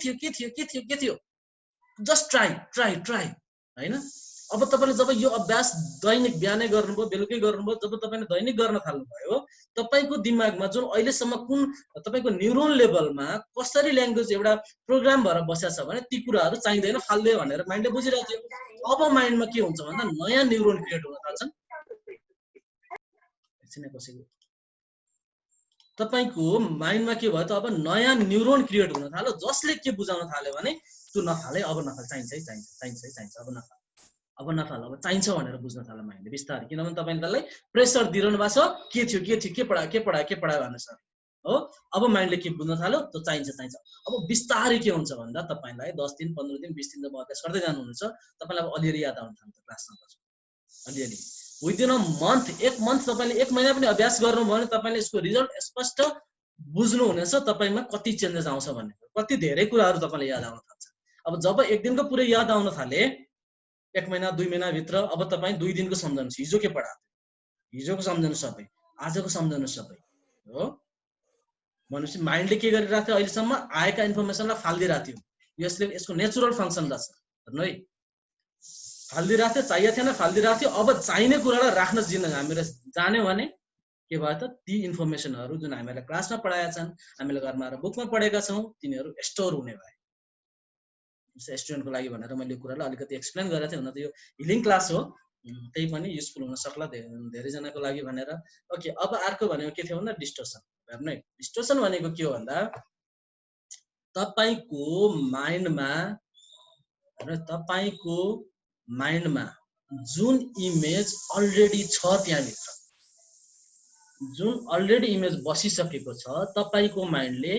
[SPEAKER 1] थियो जस्ट ट्राई हैन अब तपाईले जब यो अभ्यास दैनिक बिहानै गर्नुभयो बेलुकै गर्नुभयो जब तपाईले दैनिक गर्न थाल्नुभयो तपाईको दिमागमा जुन अहिलेसम्म कुन तपाईको न्युरोन लेभलमा कसरी ल्याङ्ग्वेज एउटा प्रोग्राम भएर बसेको छ भने ती कुराहरू चाहिँदैन फाल्दै भनेर माइन्डले बुझिरहेको थियो अब माइन्डमा के हुन्छ भन्दा नयाँ न्युरोन क्रिएट हुन थाल्छन् तपाईको माइन्डमा के भयो त अब नयाँ न्युरोन क्रिएट हुन थाल्यो जसले के बुझाउन थाल्यो भने त्यो नफाले अब नफाल चाहिन्छ अब नफाल अब चाहिन्छ भनेर बुझ्न थाल्यो माइन्डले बिस्तारै किनभने तपाईले त्यसलाई प्रेसर दिइरहनु भएको छ के पढायो भन्नु सर हो अब माइन्डले के बुझ्न थाल्यो त्यो चाहिन्छ अब बिस्तारै के हुन्छ भन्दा तपाईलाई 10 दिन 15 दिन 20 दिन जब अभ्यास गर्दै जानुहुन्छ तपाईलाई अब अलिअलि याद आउन थाल्छ क्लासमा अलिअलि विदिन अ मन्थ एक मन्थ तपाईले एक महिना पनि अभ्यास गर्नुभयो भने तपाईले यसको रिजल्ट स्पष्ट बुझ्नुहुनेछ तपाईमा कति चेन्जेस आउँछ भन्ने कति धेरै कुराहरू तपाईलाई याद आउन थाल्छ अब जब एक दिनको पुरै याद आउन थाले एक महिना 2 महिना भित्र अब तपाई 2 दिनको सम्झनुस् हिजो के पढाएको हिजोको सम्झनुस् सबै आजको सम्झनुस् सबै हो भनेपछि माइन्डले के गरिरहेको थियो अहिलेसम्म आएका इन्फर्मेसनलाई फाल्दिरहेको थियो यसको नेचुरल फंक्सन रहेछ हेर्नु है फाल्दिरहेको थियो चाहिएको थिएन फाल्दिरहेको थियो अब चाहिने कुरालाई राख्न हामीलाई जान्यो भने के भयो त ती इन्फर्मेसनहरू जुन हामीलाई क्लासमा पढाएका छन् हामीले घरमा आएर बुकमा पढेका छौं तिनीहरू स्टोर हुने भए स्टुडेन्टको लागि भनेर मैले यो कुरालाई अलिकति एक्सप्लेन गरेको थिएँ हुन त यो हिलिङ क्लास हो त्यही पनि युजफुल हुन सक्ला धेरै जनाको लागि भनेर ओके अब अर्को भनेको के थियो भन्दा डिस्टोर्सन हेर्नु है डिस्टोर्सन भनेको के हो भन्दा तपाईको माइन्डमा जुन इमेज अलरेडी छ त्यहाँभित्र जुन अलरेडी इमेज बसिसकेको छ तपाईको माइन्डले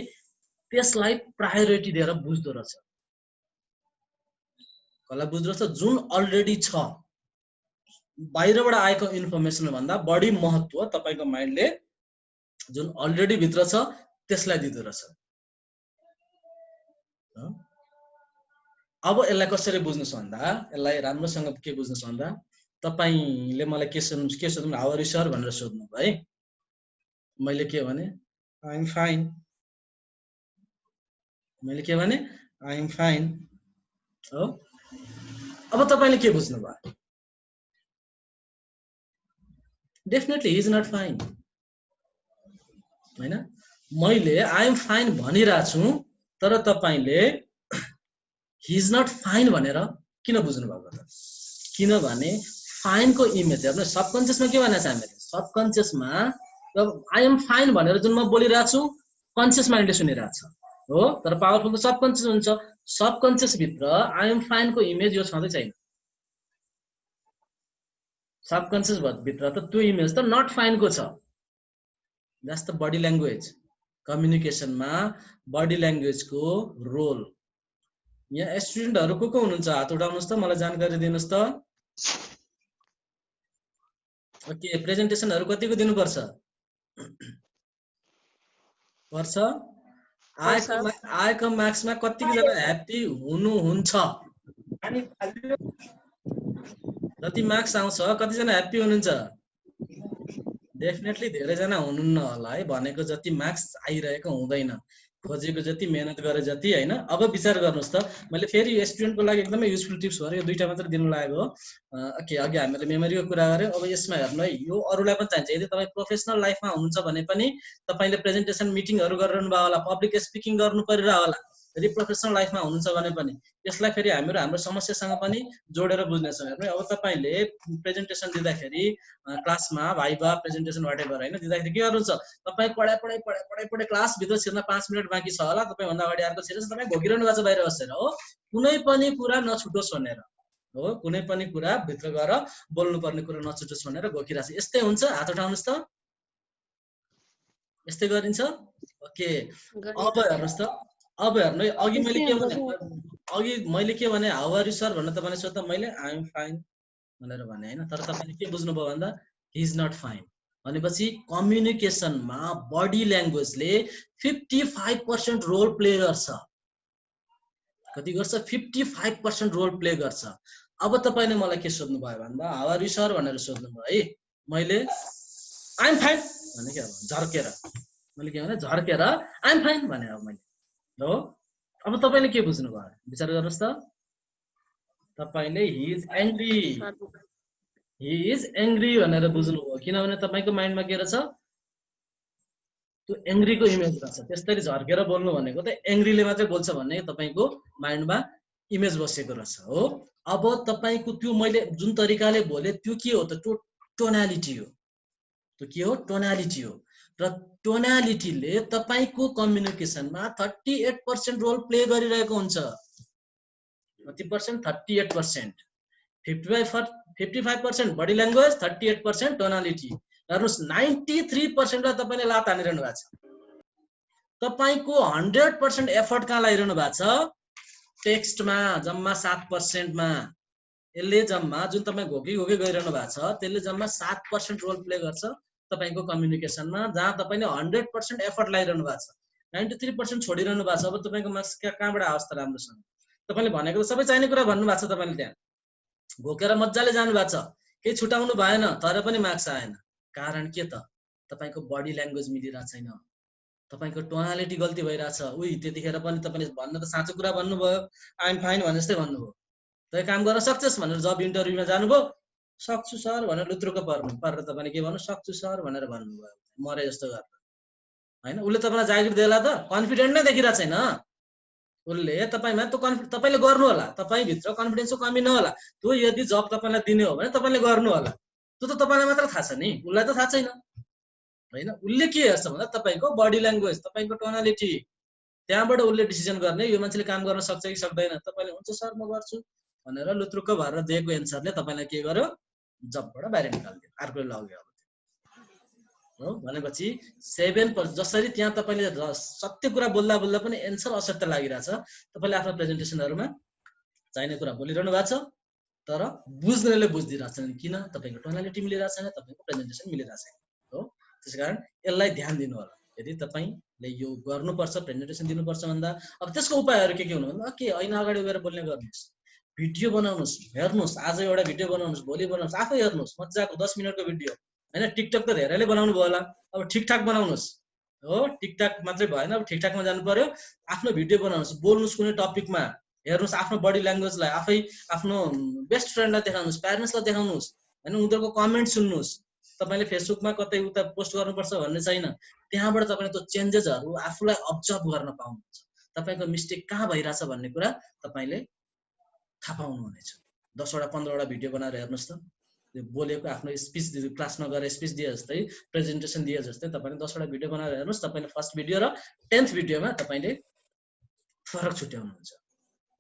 [SPEAKER 1] त्यसलाई प्रायोरिटी दिएर बुझ्दो रहेछ कसलाई बुझ्दो रहेछ जुन अलरेडी छ बाहिरबाट आएको इन्फर्मेसन भन्दा बढी महत्व तपाईको माइन्डले जुन अलरेडी भित्र छ त्यसलाई दिँदो रहेछ अब यसलाई कसरी बुझ्नुस् भन्दा यसलाई राम्रोसँग के बुझ्नुस् भन्दा तपाईले मलाई के सोध्नु हाउ आर यु सर भनेर सोध्नु है मैले के भने आई एम फाइन मैले के भने आई एम फाइन हो अब तपाईले के बुझ्नु भयो definitely he is not fine हैन मैले आई एम फाइन भनिरहेको छु तर तपाईले ही इज नट फाइन भनेर किन बुझ्नु भएको त किनभने फाइन को इमेज हेर्नु सबकन्सियसमा के भनेछ हामीले सबकन्सियसमा जब आई एम फाइन भनेर जुन म बोलिरहेको छु कन्सियस माइन्डले सुनिरहेको छ हो तर पावरफुल त सबकन्सियस हुन्छ सबकन्सियस भित्र आई एम फाइन को इमेज यो छँदै छैन सबकन्सियस भित्र त त्यो इमेज त नट फाइन को छ द्याट्स द बडी ल्याङ्ग्वेज कम्युनिकेसनमा बडी ल्याङ्ग्वेज को रोल यहाँ स्टुडेन्टहरु को हुनुहुन्छ हात उठाउनुस् त मलाई जानकारी दिनुस् त ओके प्रेजेन्टेसनहरु कतिको दिनुपर्छ पर्छ आएको मार्क्समा कतिको जना ह्यापी हुनुहुन्छ जति मार्क्स आउँछ कति जना ह्यापी हुनुहुन्छ डेफिनेटली धेरै जना हुनुहुन्न होला है भनेको जति मार्क्स आइरहेको हुँदैन खोजेको जति मेहनत गरे जति हैन। अब विचार गर्नुस् त, मैले फेरि यो स्टुडेन्टको लागि एकदमै युजफुल टिप्स भएर यो दुईटा मात्र दिनु लागेको हो। ओके, अघि हामीले मेमोरीको कुरा गर्यौँ। अब यसमा हेर्नु है, यो अरूलाई पनि चाहिन्छ। यदि तपाईँ प्रोफेसनल लाइफमा हुनुहुन्छ भने पनि तपाईँले प्रेजेन्टेसन मिटिङहरू गरिरहनु भयो होला, पब्लिक स्पिकिङ गर्नु परिरह होला। यदि प्रोफेसनल लाइफमा हुनुहुन्छ भने पनि यसलाई फेरि हाम्रो समस्यासँग पनि जोडेर बुझ्नेछौँ। हेर्नु, अब तपाईँले प्रेजेन्टेसन दिँदाखेरि क्लासमा भाइभा प्रेजेन्टेसन वाटेभर हैन दिँदाखेरि के गर्नुहुन्छ, तपाईँ पढाइ क्लासभित्र छिर्न 5 मिनट बाँकी छ होला, तपाईँभन्दा अगाडि अर्को छिरेछ, तपाईँ घोकिरहनु भएको छ बाहिर बसेर हो, कुनै पनि कुरा नछुटोस् भनेर हो, कुनै पनि कुरा भित्र गएर बोल्नुपर्ने कुरा नछुटोस् भनेर घोकिरहेछ। यस्तै हुन्छ, हात उठाउनुहोस् त, यस्तै गरिन्छ। ओके, अब हेर्नुहोस् त, अब हेर्नु है, अघि मैले के भने हाउ आर यु सर भनेर तपाईँले सोध्दा मैले आई एम फाइन भनेर भने हैन। तर तपाईँले के बुझ्नुभयो भन्दा हि इज नट फाइन भनेपछि कम्युनिकेसनमा बडी ल्याङ्ग्वेजले 55% रोल प्ले गर्छ। कति गर्छ? 55% रोल प्ले गर्छ। अब तपाईँले मलाई के सोध्नु भयो भन्दा हाउ आर यु सर भनेर सोध्नु भयो है, मैले आई एम फाइन भने के झर्केर, मैले के भने झर्केर आई एम फाइन भने अब मैले हो। अब तपाईँले के बुझ्नु भयो विचार गर्नुहोस् त, तपाईँले हि इज एङ्ग्री भनेर बुझ्नुभयो, किनभने तपाईँको माइन्डमा के रहेछ, त्यो एङ्ग्रीको इमेज रहेछ। त्यसरी झर्केर बोल्नु भनेको त एङ्ग्रीले मात्रै बोल्छ भन्ने तपाईँको माइन्डमा इमेज बसेको रहेछ हो। अब तपाईँको त्यो मैले जुन तरिकाले बोले त्यो के हो त, टोनालिटी हो। त्यो के हो? टोनालिटी हो। र टोनालिटीले तपाईँको कम्युनिकेसनमा 38% रोल प्ले गरिरहेको हुन्छ। कति पर्सेन्ट? 38%। 55% body language, 38% tonality. हेर्नुहोस् 93% लाई तपाईँले लात हानिरहनु भएको छ। तपाईँको 100% एफर्ट कहाँ लगाइरहनु भएको छ? टेक्स्टमा, जम्मा 7% मा। यसले जम्मा जुन तपाईँ घोकी गइरहनु भएको छ त्यसले जम्मा 7% रोल प्ले गर्छ तपाईँको कम्युनिकेसनमा, जहाँ तपाईँले 100% एफर्ट लगाइरहनु भएको छ, 93% छोडिरहनु भएको छ। अब तपाईँको मार्क्स कहाँबाट आओस् त राम्रोसँग? तपाईँले भनेको सबै चाहिने कुरा भन्नुभएको छ, तपाईँले त्यहाँ घोकेर मजाले जानु भएको छ, केही छुटाउनु भएन, तर पनि मार्क्स आएन। कारण के त? तपाईँको बडी ल्याङ्ग्वेज मिलिरहेको छैन, तपाईँको टोनालिटी गल्ती भइरहेछ। उही त्यतिखेर पनि तपाईँले भन्न त साँचो कुरा भन्नुभयो, आइ एम फाइन भने जस्तै भन्नुभयो। तपाईँ काम गर्न सक्छस् भनेर जब इन्टरभ्यूमा जानुभयो, सक्छु सर भनेर लुत्रुको परेर तपाईँले के भन्नु, सक्छु सर भनेर भन्नुभयो, मरे जस्तो गरेर होइन। उसले तपाईँलाई जागिर दिएला त? कन्फिडेन्ट नै देखिरहेको छैन उसले तपाईँमा। त्यो तपाईँले गर्नु होला, तपाईँभित्र कन्फिडेन्सको कमी नहोला। त्यो यदि जब तपाईँलाई दिने हो भने तपाईँले गर्नु होला, त्यो त तपाईँलाई मात्र थाहा छ नि, उसलाई त थाहा छैन होइन। उसले के हेर्छ भन्दा तपाईँको बडी ल्याङ्ग्वेज, तपाईँको टोनालिटी, त्यहाँबाट उसले डिसिजन गर्ने यो मान्छेले काम गर्न सक्छ कि सक्दैन। तपाईँले हुन्छ सर म गर्छु भनेर लुत्रुक्क भएर दिएको एन्सरले तपाईँलाई के गर्यो, जबबाट बाहिर निकालिदियो, अर्कोले लग्यो हो। भनेपछि 7% जसरी त्यहाँ तपाईँले सत्य कुरा बोल्दा पनि एन्सर असत्य लागिरहेछ, तपाईँले आफ्नो प्रेजेन्टेसनहरूमा चाहिने कुरा बोलिरहनु भएको छ, तर बुझ्नेले बुझिदिरहेको छैन। किन? तपाईँको टोनालिटी मिलिरहेको छैन, तपाईँको प्रेजेन्टेसन मिलिरहेको छैन हो। त्यसकारण यसलाई ध्यान दिनु होला। यदि तपाईँले यो गर्नुपर्छ, प्रेजेन्टेसन दिनुपर्छ भन्दा अब त्यसको उपायहरू के हुनु भन्दा, के ऐना अगाडि गएर बोल्ने गर्नुहोस्, भिडियो बनाउनुहोस्, हेर्नुहोस्, आज एउटा भिडियो बनाउनुहोस्, भोलि बनाउनुहोस्, आफै हेर्नुहोस् मजाको 10 मिनटको भिडियो होइन। टिकटक त धेरैले बनाउनु भयो होला, अब ठिकठाक बनाउनुहोस् हो। टिकटक मात्रै भएन, अब ठिकठाकमा जानु पर्यो। आफ्नो भिडियो बनाउनुहोस्, बोल्नुहोस् कुनै टपिकमा, हेर्नुहोस् आफ्नो बडी ल्याङ्ग्वेजलाई, आफै आफ्नो बेस्ट फ्रेन्डलाई देखाउनुहोस्, प्यारेन्ट्सलाई देखाउनुहोस् होइन, उनीहरूको कमेन्ट सुन्नुहोस्। तपाईँले फेसबुकमा कतै उता पोस्ट गर्नुपर्छ भन्ने छैन, त्यहाँबाट तपाईँले त्यो चेन्जेसहरू आफूलाई अब्जर्भ गर्न पाउनुहुन्छ। तपाईँको मिस्टेक कहाँ भइरहेछ भन्ने कुरा तपाईँले थाहा पाउनुहुनेछ। 10 वटा 15 वटा भिडियो बनाएर हेर्नुहोस् त, बोलेको आफ्नो स्पिच क्लासमा गएर स्पिच दिए जस्तै, प्रेजेन्टेसन दिए जस्तै तपाईँले 10 वटा भिडियो बनाएर हेर्नुहोस्। तपाईँले फर्स्ट भिडियो र 10th भिडियोमा तपाईँले फरक छुट्याउनुहुन्छ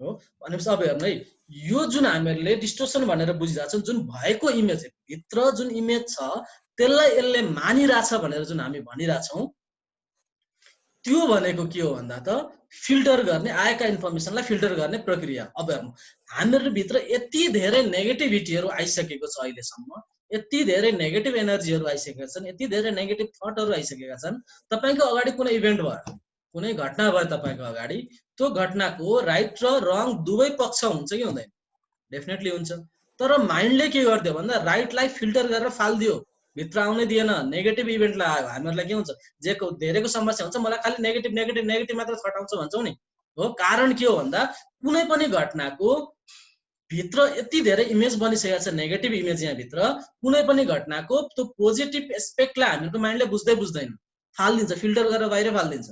[SPEAKER 1] हो। भनेपछि अब हेर्नु है, यो जुन हामीहरूले डिस्टोर्सन भनेर बुझिरहेको छौँ, जुन भएको इमेज भित्र जुन इमेज छ त्यसलाई यसले मानिरहेछ भनेर जुन हामी भनिरहेछौँ, त्यो भनेको के हो भन्दा त फिल्टर गर्ने, आएका इन्फर्मेसनलाई फिल्टर गर्ने प्रक्रिया। अब हेर्नु, हामीहरूभित्र यति धेरै नेगेटिभिटीहरू आइसकेको छ अहिलेसम्म, यति धेरै नेगेटिभ एनर्जीहरू आइसकेका छन्, यति धेरै नेगेटिभ थटहरू आइसकेका छन्। तपाईँको अगाडि कुनै इभेन्ट भयो, कुनै घटना भयो तपाईँको अगाडि, त्यो घटनाको राइट र रङ दुवै पक्ष हुन्छ कि हुँदैन? डेफिनेटली हुन्छ। तर माइन्डले के गरिदियो भन्दा राइटलाई फिल्टर गरेर फालिदियो, भित्र आउनै दिएन, नेगेटिभ इभेन्टलाई आयो। हामीहरूलाई के हुन्छ, जेको धेरैको समस्या हुन्छ मलाई खालि नेगेटिभ नेगेटिभ नेगेटिभ मात्र थट आउँछ भन्छौँ नि हो। कारण के हो भन्दा कुनै पनि घटनाको भित्र यति धेरै इमेज बनिसकेको छ, नेगेटिभ इमेज यहाँभित्र, कुनै पनि घटनाको त्यो पोजिटिभ एस्पेक्टलाई हामीहरूको माइन्डले बुझ्दैन, फालिदिन्छ, फिल्टर गरेर बाहिर फालिदिन्छ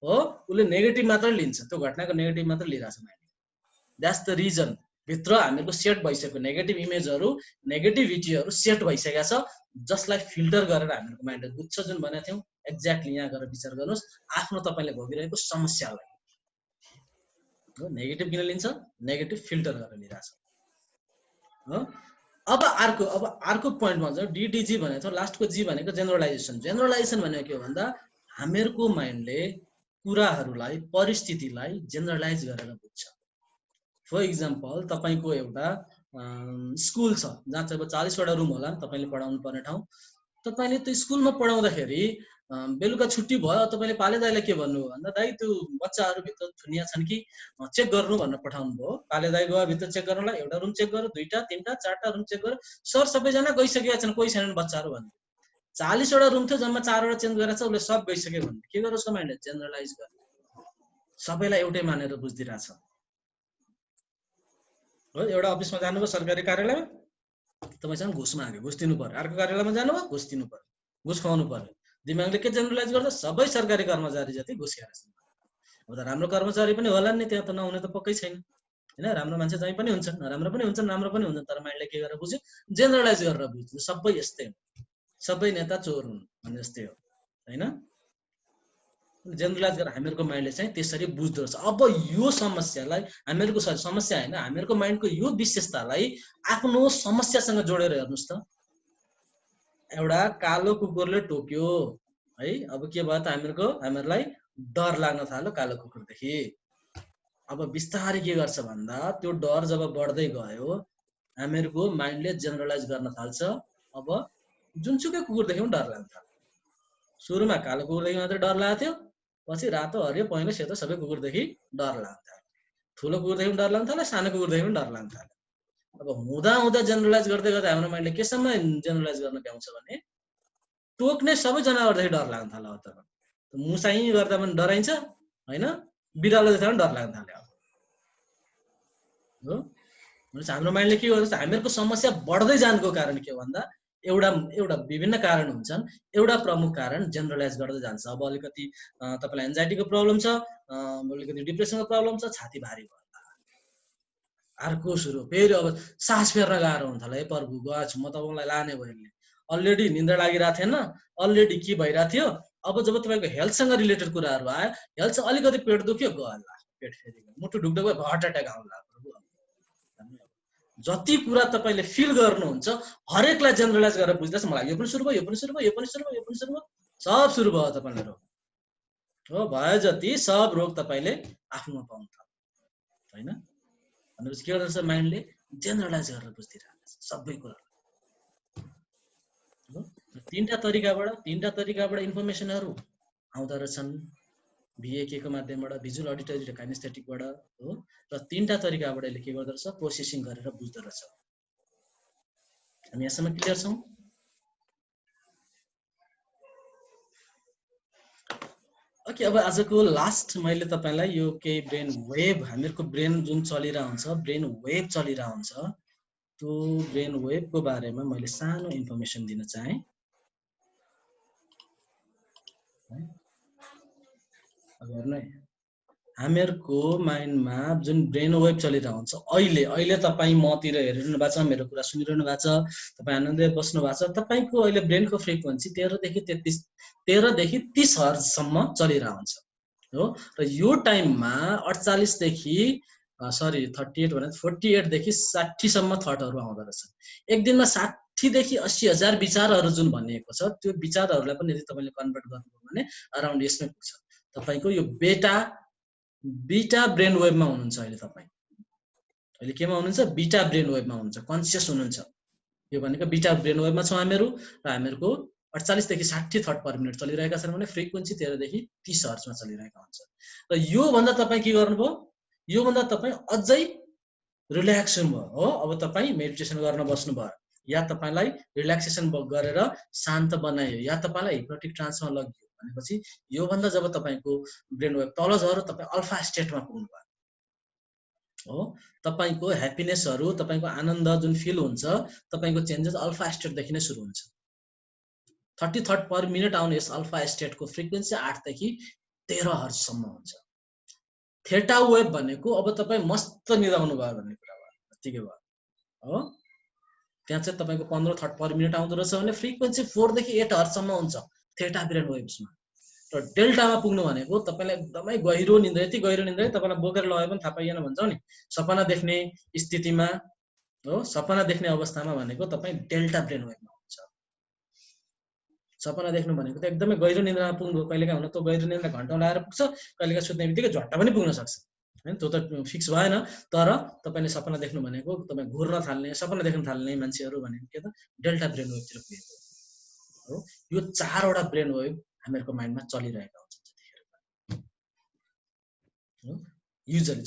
[SPEAKER 1] हो। उसले नेगेटिभ मात्रै लिन्छ, त्यो घटनाको नेगेटिभ मात्रै लिइरहेछ माइन्डले। द्याट्स द रिजन भित्र हामीहरूको सेट भइसक्यो, नेगेटिभ इमेजहरू नेगेटिभिटीहरू सेट भइसकेको छ, जसलाई फिल्टर गरेर हामीहरूको माइन्डले बुझ्छ। जुन भनेको थियौँ एक्ज्याक्टली यहाँ गएर विचार गर्नुहोस् आफ्नो तपाईँले भोगिरहेको समस्यालाई हो। नेगेटिभ किन लिन्छ, नेगेटिभ फिल्टर गरेर लिइरहेछ हो। अब अर्को पोइन्ट भन्छ डिडिजी भनेको थियो, लास्टको जी भनेको जेनरलाइजेसन। जेनरलाइजेसन भनेको के हो भन्दा हामीहरूको माइन्डले कुराहरूलाई परिस्थितिलाई जेनरलाइज गरेर बुझ्छ। फर इक्जाम्पल तपाईँको एउटा स्कुल छ जहाँ चाहिँ 40 वटा रुम होला तपाईँले पढाउनु पर्ने ठाउँ। तपाईँले त्यो स्कुलमा पढाउँदाखेरि बेलुका छुट्टी भयो, तपाईँले पाले दाईलाई के भन्नु भन्दा दाई त्यो बच्चाहरू भित्र थुनिया छन् कि चेक गर्नु भनेर पठाउनु भयो। पाले दाई गयो भित्र चेक गर्नलाई, एउटा रुम चेक गर्यो, 2टा 3टा 4टा रुम चेक गर्यो, सर सबैजना गइसकेका छन्, कोही छैनन् बच्चाहरू भन्नु। 40 वटा रुम थियो, जम्मा 4 वटा चेन्ज गरेर उसले सब गइसक्यो भन्नु। के गर्यो उसको माइन्डले जेनरलाइज गर्यो, सबैलाई एउटै मानेर बुझिदिरहेछ हो। एउटा अफिसमा जानुभयो सरकारी कार्यालयमा, तपाईँसँग घुस माग्यो, घुस दिनु पर्यो। अर्को कार्यालयमा जानुभयो, घुस दिनु पर्यो, घुस खुवाउनु पर्यो। दिमागले के जेनरलाइज गर्छ, सबै सरकारी कर्मचारी जति घुस खाएर छन्। अब त राम्रो कर्मचारी पनि होला नि, त्यहाँ त नहुने त पक्कै छैन होइन। राम्रो मान्छे चाहिँ पनि हुन्छन्, नराम्रो पनि हुन्छन्, राम्रो पनि हुन्छन्। तर माइन्डले के गरेर बुझ्यो, जेनरलाइज गरेर बुझ्यो, सबै यस्तै हुन्, सबै नेता चोर हुन् भन्ने जस्तै हो होइन। जेनरलाइज गरेर हामीहरूको माइन्डले चाहिँ त्यसरी बुझ्दो रहेछ। अब यो समस्यालाई हामीहरूको समस्या होइन, हामीहरूको माइन्डको यो विशेषतालाई आफ्नो समस्यासँग जोडेर हेर्नुहोस् त। एउटा कालो कुकुरले टोक्यो है, अब के भयो त हामीहरूलाई डर लाग्न थाल्यो कालो कुकुरदेखि। अब बिस्तारै के गर्छ भन्दा त्यो डर जब बढ्दै गयो हामीहरूको माइन्डले जेनरलाइज गर्न थाल्छ। अब जुनसुकै कुकुरदेखि पनि डर लाग्न थाल्यो। सुरुमा कालो कुकुरदेखि मात्रै डर लागेको थियो, पछि रातो हरियो पहेँलो सेतो सबै कुकुरदेखि डर लाग्न थाल्यो। ठुलो कुकुरदेखि पनि डर लाग्न थाल्यो, सानो कुकुरदेखि पनि डर लाग्न थाल्यो। अब हुँदा हुँदा जेनरलाइज गर्दै गर्दा हाम्रो माइन्डले केसम्म जेनरलाइज गर्न भ्याउँछ भने टोक्ने सबै जनावरदेखि डर लाग्न थाल्यो। अब त मुसाई गर्दा पनि डराइन्छ होइन, बिरालो देख्दा पनि डर लाग्न थाल्यो हो। हाम्रो माइन्डले के गर्छ, हामीहरूको समस्या बढ्दै जानुको कारण के हो भन्दा एउटा विभिन्न कारण हुन्छन्। एउटा प्रमुख कारण जेनरलाइज गर्दै जान्छ। अब अलिकति तपाईँलाई एन्जाइटीको प्रब्लम छ, अलिकति डिप्रेसनको प्रब्लम छ, छाती भारी भयो, अर्को सुरु फेरि अब सास फेर्न गाह्रो हुन्छ। ए प्रभु गएछु म त उनलाई लाने भयो। अलरेडी निन्द्रा लागिरहेको थिएन, अलरेडी के भइरहेको थियो। अब जब तपाईँको हेल्थसँग रिलेटेड कुराहरू आयो, हेल्थ अलिकति पेट दुख्यो गयो, पेट फेरि मुटु ढुक्दै गयो, हार्ट एट्याक आउला। जति कुरा तपाईँले फिल गर्नुहुन्छ हरेकलाई जेनरलाइज गरेर बुझ्दैछ। मलाई यो पनि सुरु भयो, यो पनि सुरु भयो, यो पनि सुरु भयो, यो पनि सुरु भयो, सब सुरु भयो तपाईँले रोग हो। भयो जति सब रोग तपाईँले आफूमा पाउनु थाल्यो होइन। भनेपछि के गर्दछ माइन्डले जेनरलाइज गरेर बुझिदिरहेको छ सबै कुरा। तीनटा तरिकाबाट इन्फर्मेसनहरू आउँदो रहेछन्, VAK को माध्यमबाट, भिजुअल अडिटरी र काइनेस्थेटिकबाट हो। र तीनटा तरिकाबाट यसले के गर्दो रहेछ, प्रोसेसिङ गरेर बुझ्दो रहेछ। हामी यहाँसम्म क्लियर छौँ? ओके, अब आजको लास्ट मैले तपाईँलाई यो केही ब्रेन वेभ, हामीहरूको ब्रेन जुन चलिरहेको हुन्छ, ब्रेन वेभ चलिरहेको हुन्छ, त्यो ब्रेन वेभको बारेमा मैले सानो इन्फर्मेसन दिन चाहेँ। अब हेर्नु है, हामीहरूको माइन्डमा जुन ब्रेन वेभ चलिरहेको हुन्छ, अहिले तपाईँ मतिर हेरिरहनु भएको छ, मेरो कुरा सुनिरहनु भएको छ, तपाईँ आनन्दले बस्नु भएको छ। तपाईँको अहिले ब्रेनको फ्रिक्वेन्सी 13 देखि 30 हर्जसम्म चलिरहेको हुन्छ हो। र यो टाइममा 38 देखि 48 देखि 60 सम्म थटहरू आउँदो रहेछ। एक दिनमा 60 देखि 80 हजार विचारहरू जुन भनिएको छ, त्यो विचारहरूलाई पनि यदि तपाईँले कन्भर्ट गर्नुभयो भने अराउन्ड यसमै पुग्छ। तपाईँको यो बीटा ब्रेन वेभमा हुनुहुन्छ अहिले। तपाईँ अहिले केमा हुनुहुन्छ, बीटा ब्रेन वेभमा हुनुहुन्छ, कन्सियस हुनुहुन्छ। यो भनेको बीटा ब्रेन वेभमा छौँ हामीहरू, र हामीहरूको 48 देखि 60 थट पर मिनट चलिरहेका छन् भने फ्रिक्वेन्सी 13 देखि 30 हर्जमा चलिरहेका हुन्छ। र यो भन्दा तपाईँ के गर्नुभयो, यो भन्दा तपाईँ अझै रिल्याक्स हुनुभयो हो। अब तपाईँ मेडिटेसन गर्न बस्नुभयो, या तपाईलाई रिल्याक्सेसन गरेर शान्त बनायो या तपाईलाई हिप्नोटिक ट्रान्समा लग्यो भनेपछि यो भन्दा जब तपाईको ब्रेन वेभ तल झर्यो तपाई अल्फा स्टेटमा पुग्नुभयो हो तपाईको ह्याप्पीनेसहरु तपाईको आनन्द जुन फिल हुन्छ तपाईको चेन्जेस अल्फा स्टेटदेखि नै सुरु हुन्छ 30 थट पर मिनेट आउने यस अल्फा स्टेटको फ्रिक्वेन्सी 8 देखि 13 हर्ज सम्म हुन्छ थेटा वेभ भनेको अब तपाई मस्त निदाउनु भयो भन्ने कुरा भयो त्यतिकै भयो हो त्यहाँ चाहिँ तपाईको 15 थट पर मिनेट आउँदो रहेछ भने फ्रिक्वेन्सी 4 देखि 8 हर्ज सम्म हुन्छ थेटा ब्रेन वेभ्समा र डेल्टामा पुग्नु भनेको तपाईलाई एकदमै गहिरो निन्द्रा यति गहिरो निन्द्रा तपाईलाई बोकेर लगे पनि थाहा पाइएन भन्छौ नि सपना देख्ने स्थितिमा हो सपना देख्ने अवस्थामा भनेको तपाई डेल्टा ब्रेन वेभमा हुन्छ सपना देख्नु भनेको त एकदमै गहिरो निन्द्रामा पुग्नु कहिलेकाहीँ हुन त गहिरो निन्द्रा घण्टौं लाएर पुग्छ कहिलेकाहीँ सुत्ने बित्तिकै झट्ट पनि पुग्न सक्छ हैन त्यो त फिक्स भएन तर तपाईले सपना देख्नु भनेको तपाई घुर्न थाल्ने सपना देख्न थाल्ने मान्छेहरु भनेको के त डेल्टा ब्रेन वेभतिर पुगेको हो यो चारवटा ब्रेन वेभ हामीहरुको माइन्डमा चलिरहेका हुन्छ जतिखेर हो युजुअली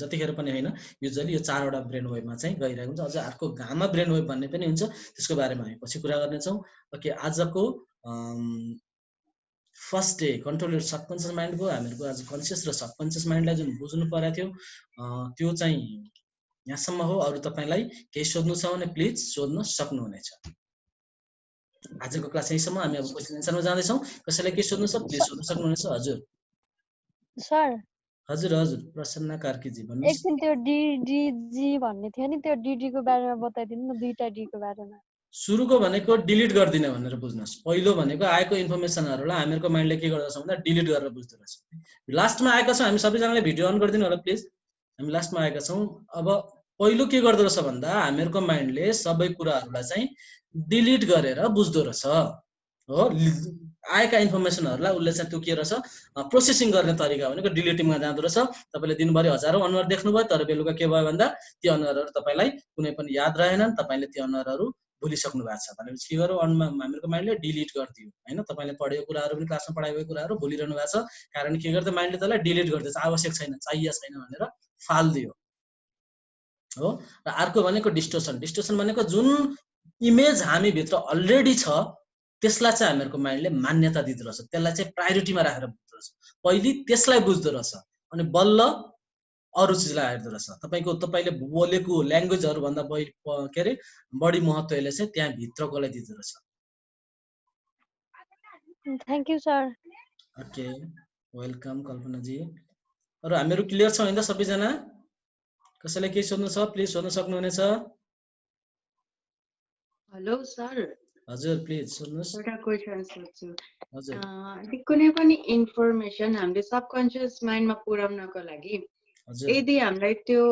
[SPEAKER 1] जतिखेर पनि हैन युजुअली यो चारवटा ब्रेन वेभमा चाहिँ गइरहेको हुन्छ अझ अर्को गामा ब्रेन वेभ भन्ने पनि हुन्छ त्यसको बारेमा हामी पछि कुरा गर्ने छौं ओके आजको first day control your subconscious माइन्डको हामीहरुको आज कन्सियस र सबकन्सियस माइन्डलाई जुन बुझ्नु पर्या थियो त्यो चाहिँ यहाँसम्म हो अरु तपाईलाई केही सोध्नु छ भने प्लिज सोध्न सक्नुहुनेछ आजको क्लास यहीसम्म हामी अब क्वेशन एन्सरमा जाँदै छौं कसैलाई के सोध्नु छ प्लिज सोध्न सक्नुहुनेछ हजुर
[SPEAKER 5] सर
[SPEAKER 1] हजुर हजुर प्रसन्न कार्कीजी भन्नुस्
[SPEAKER 5] एकछिन त्यो डीडी भन्ने थियो नि त्यो डीडी को बारेमा बताइदिनु न दुईटा डी को बारेमा
[SPEAKER 1] सुरुको भनेको डिलिट गर्दिने भनेर बुझ्नुस् पहिलो भनेको आएको इन्फर्मेसनहरुलाई हामीहरुको माइन्डले के गर्दछ भन्दा डिलिट गरेर बुझ्दो रहेछ लास्टमा आएका छौं हामी सबैजनाले भिडियो अन गरिदिनु होला प्लिज हामी लास्टमा आएका छौं अब पहिलो के गर्दो रहेछ भन्दा हामीहरुको माइन्डले सबै कुराहरुलाई चाहिँ डिलिट गरेर बुझ्दो रहेछ हो आएका इन्फर्मेसनहरुलाई उले चाहिँ त्यो के रहेछ प्रोसेसिङ गर्ने तरिका भनेको डिलिटिङमा जाँदो रहेछ तपाईले दिनभरि हजारौं अनुहार देख्नुभयो तर बेलुका के भयो भन्दा ती अनुहारहरु तपाईलाई कुनै पनि याद रहेनन् तपाईले ती अनुहारहरु भुलिसक्नु भएको छ भनेपछि के गर्यो हामीहरुको माइन्डले डिलिट गर्दियो हैन तपाईले पढेको कुराहरु पनि क्लासमा पढाएको कुराहरु भुलिरहनु भएको छ कारण के गर्दै माइन्डले त्यसलाई डिलिट गर्दैछ आवश्यक छैन चाहिए छैन भनेर फाल्दियो हो र अर्को भनेको डिस्टोर्सन भनेको जुन इमेज हामी भित्र अलरेडी छ त्यसलाई चाहिँ हामीहरुको माइन्डले मान्यता दिँदो रहेछ त्यसलाई चाहिँ प्रायोरिटीमा राखेर बुझ्दो रहेछ पहिले त्यसलाई बुझ्दो रहेछ अनि बल्ल अरु चीजलाई हेर्दो रहेछ तपाईले बोलेको ल्याङ्ग्वेजहरु भन्दा के रे बढी महत्त्वले चाहिँ त्यहाँ भित्रकोलाई दिँदो रहेछ
[SPEAKER 5] thank you sir
[SPEAKER 1] okay welcome Kalpana ji अरु हामीहरु क्लियर छौं हैन सबैजना कसैले के सोध्नु छ प्लिज सोध्न सक्नुहुनेछ
[SPEAKER 6] हेलो सर
[SPEAKER 1] हजुर प्लिज सोध्नुस्
[SPEAKER 6] एउटा क्वेशन सोध्छु
[SPEAKER 1] हजुर
[SPEAKER 6] कुनै पनि इन्फर्मेसन हामीले सबकन्सियस माइन्डमा पुर्याउनको लागि
[SPEAKER 1] हजुर
[SPEAKER 6] यदि हामीलाई त्यो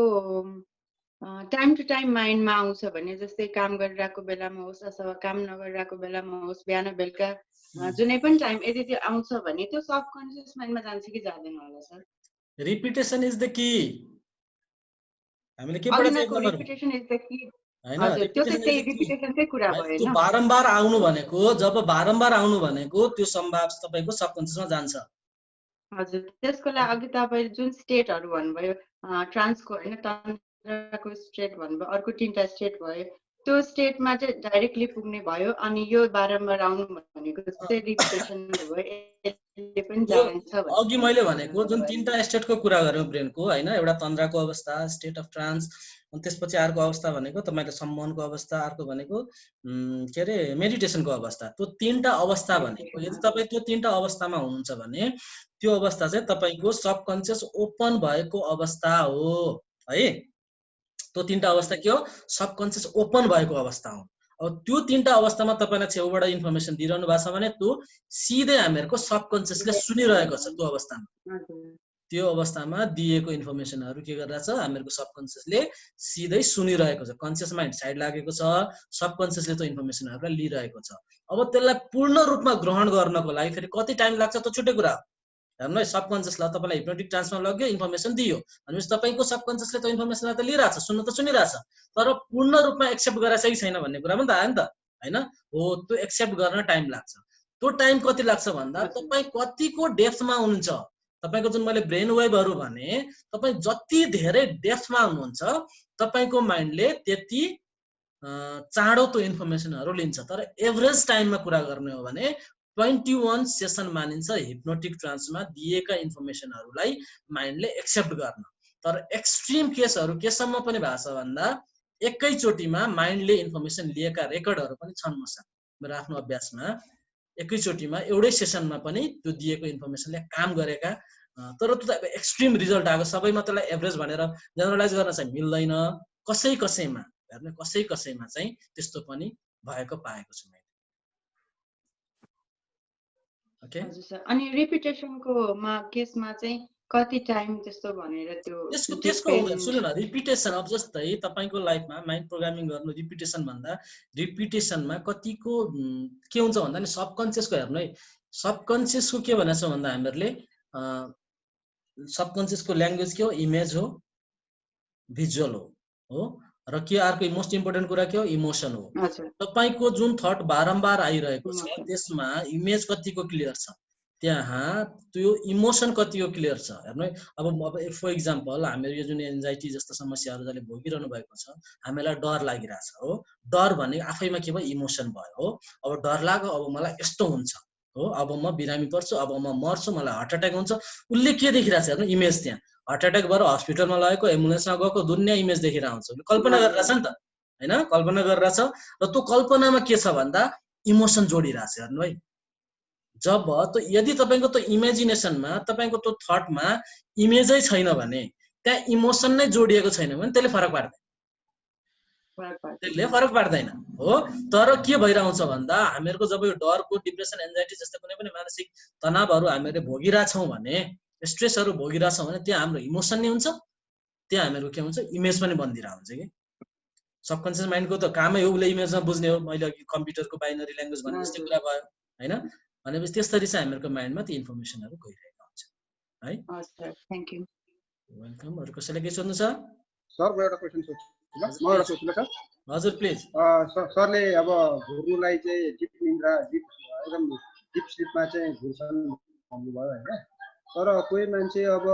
[SPEAKER 6] टाइम टु टाइम माइन्डमा आउँछ भने जस्तै काम गरिरहेको बेलामा होस् अथवा काम नगरिरहेको बेलामा होस् बिहान बेलुका जुनै पनि टाइम यदि त्यो आउँछ भने त्यो सबकन्सियस माइन्डमा जान्छ कि जाँदैन होला sir
[SPEAKER 1] repetition is the key हामीले के पढेको
[SPEAKER 6] रिपिटेसन इज द की
[SPEAKER 1] हैन
[SPEAKER 6] हजुर त्यो चाहिँ त्यही रिपिटेसनकै कुरा भयो
[SPEAKER 1] त्यो
[SPEAKER 6] हैन
[SPEAKER 1] बारम्बार आउनु भनेको जब बारम्बार आउनु भनेको त्यो सम्भाव तपाईको सबकन्सियसमा जान्छ
[SPEAKER 6] हजुर त्यसको लागि अघि तपाईले जुन स्टेटहरु भन्नुभयो ट्रान्सको हैन तन्त्रको स्टेट भन्नुभयो अर्को तीनटा स्टेट भयो त्यो स्टेटमा चाहिँ डाइरेक्टली पुग्ने भयो अनि यो बारम्बार आउनु भनेको चाहिँ रिपिटेसन भयो यसले पनि जान्छ
[SPEAKER 1] अघि मैले भनेको जुन तीनटा स्टेटको कुरा गर्यौ ब्रेनको हैन एउटा तन्द्राको अवस्था स्टेट अफ ट्रान्स अनि त्यसपछि अर्को अवस्था भनेको तपाईले सम्मोहनको अवस्था अर्को भनेको के रे मेडिटेसनको अवस्था त्यो तीनटा अवस्था भनेको यदि तपाई त्यो तीनटा अवस्थामा हुनुहुन्छ भने त्यो अवस्था चाहिँ तपाईको सबकन्सियस ओपन भएको अवस्था हो है त्यो तीनटा अवस्था के हो सबकन्सियस ओपन भएको अवस्था हो अब त्यो तीनटा अवस्थामा तपाईलाई छेउबाट इन्फर्मेसन दिइरहनु भएको छ भने त्यो सिधै हामीहरुको सबकन्सियसले सुनिरहेको छ त्यो अवस्थामा त्यो अवस्थामा दिएको इन्फर्मेसनहरु के गरिरहेछ हामीहरुको सबकन्सियसले सिधै सुनिरहेको छ कन्सियस माइन्ड साइड लागेको छ सबकन्सियसले त्यो इन्फर्मेसनहरुलाई लिइरहेको छ अब त्यसलाई पूर्ण रूपमा ग्रहण गर्नको लागि फेरि कति टाइम लाग्छ त छुट्टै कुरा हो हेर्नु है सबकन्सियसलाई तपाईलाई हिप्नोटिक ट्रान्समा लग्यो इन्फर्मेसन दियो भनेपछि तपाईको सबकन्सियसले त्यो इन्फर्मेसनलाई त लिइरहेछ सुन्न त सुनिरहेछ तर पूर्ण रूपमा एक्सेप्ट गरेछ कि छैन भन्ने कुरा पनि त आयो नि त हैन हो त्यो एक्सेप्ट गर्न टाइम लाग्छ त्यो टाइम कति लाग्छ भन्दा तपाई कतिको डेप्थमा हुनुहुन्छ तपाईको जुन मैले ब्रेन वेभहरु भने तपाई जति धेरै डेप्थमा हुनुहुन्छ तपाईको माइन्डले त्यति चाँडो त्यो इन्फर्मेसनहरू लिन्छ। तर एभरेज टाइममा कुरा गर्ने हो भने 21 सेसन मानिन्छ हिप्नोटिक ट्रान्समा दिएका इन्फर्मेसनहरूलाई माइन्डले एक्सेप्ट गर्न। तर एक्सट्रिम केसहरू केसम्म पनि भएको छ भन्दा एकैचोटिमा माइन्डले इन्फर्मेसन लिएका रेकर्डहरू पनि छन् मसँग मेरो आफ्नो अभ्यासमा। एकैचोटिमा एउटै सेसनमा पनि त्यो दिएको इन्फर्मेसनले काम गरेका, तर त्यो त एक्सट्रिम रिजल्ट आएको। सबैमा त्यसलाई एभरेज भनेर जेनरलाइज गर्न चाहिँ मिल्दैन। कसैमा हेर्नु कसैमा चाहिँ त्यस्तो पनि भएको पाएको छु मैले। ओके,
[SPEAKER 6] हजुर सर। अनि रिपिटेसनको केसमा चाहिँ कति टाइम त्यस्तो भनेर त्यो
[SPEAKER 1] त्यसको सुन्नु न, रिपिटेसन अब जस्तै तपाईको लाइफमा माइन्ड प्रोग्रामिङ गर्नु रिपिटेसन भन्दा रिपिटेसनमा कतिको के हुन्छ भन्दा नि सबकन्सियसको हेर्नु है। सबकन्सियसको के भनेछ भन्दा हामीहरूले सबकन्सियसको ल्याङ्ग्वेज के हो? इमेज हो, भिजुअल हो र के अर्को मोस्ट इम्पोर्टेन्ट कुरा के हो? इमोसन हो। तपाईको जुन थट बारम्बार आइरहेको छ त्यसमा इमेज कतिको क्लियर छ, त्यहाँ त्यो इमोसन कतिको क्लियर छ हेर्नु है। अब फर इक्जाम्पल हामीहरू यो जुन एन्जाइटी जस्तो समस्याहरू जसले भोगिरहनु भएको छ, हामीलाई डर लागिरहेछ हो। डर भन्ने आफैमा के भयो? इमोसन भयो हो। अब डर लाग्यो, अब मलाई यस्तो हुन्छ हो, अब म बिरामी पर्छु, अब म मर्छु, मलाई हार्ट एट्याक हुन्छ। उसले के देखिरहेछ हेर्नु? इमेज। त्यहाँ हार्ट एट्याक भएर हस्पिटलमा लगेको, एम्बुलेन्समा गएको, दुनियाँ इमेज देखिरहेको हुन्छ। कल्पना गरिरहेछ नि त होइन? कल्पना गरिरहेछ र त्यो कल्पनामा के छ भन्दा इमोसन जोडिरहेछ हेर्नु है। जब त यदि तपाईको त्यो इमेजिनेसनमा तपाईको त्यो थटमा इमेजै छैन भने, त्यहाँ इमोसन नै जोडिएको छैन भने त्यसले फरक पार्दैन हो। तर के भइरहन्छ भन्दा हामीहरूको जब यो डरको, डिप्रेसन, एन्जाइटी जस्तो कुनै पनि मानसिक तनावहरू हामीले भोगिरहेछौँ भने, स्ट्रेसहरू भोगिरहेछौँ भने त्यहाँ हाम्रो इमोसन नै हुन्छ, त्यहाँ हामीहरूको के हुन्छ? इमेज पनि बनिदिरहेको हुन्छ कि। सबकन्सियस माइन्डको त कामै हो उसले इमेजमा बुझ्ने हो। मैले अघि कम्प्युटरको बाइनरी ल्याङ्ग्वेज भने जस्तै कुरा भयो होइन। भनेपछि त्यसरी चाहिँ हामीहरूको माइन्डमा त्यो इन्फर्मेसनहरू गइरहेको हुन्छ है। वेलकम। अरू कसैले के सोध्नु छ?
[SPEAKER 7] सर म एउटा क्वेसन सोध्छु ल।
[SPEAKER 1] हजुर प्लिज।
[SPEAKER 7] सरले अब घुर्नुलाई चाहिँ डिप निन्द्रा, एकदम डिप स्लिपमा चाहिँ घुर्छन् भन्नुभयो होइन। तर कोही मान्छे अब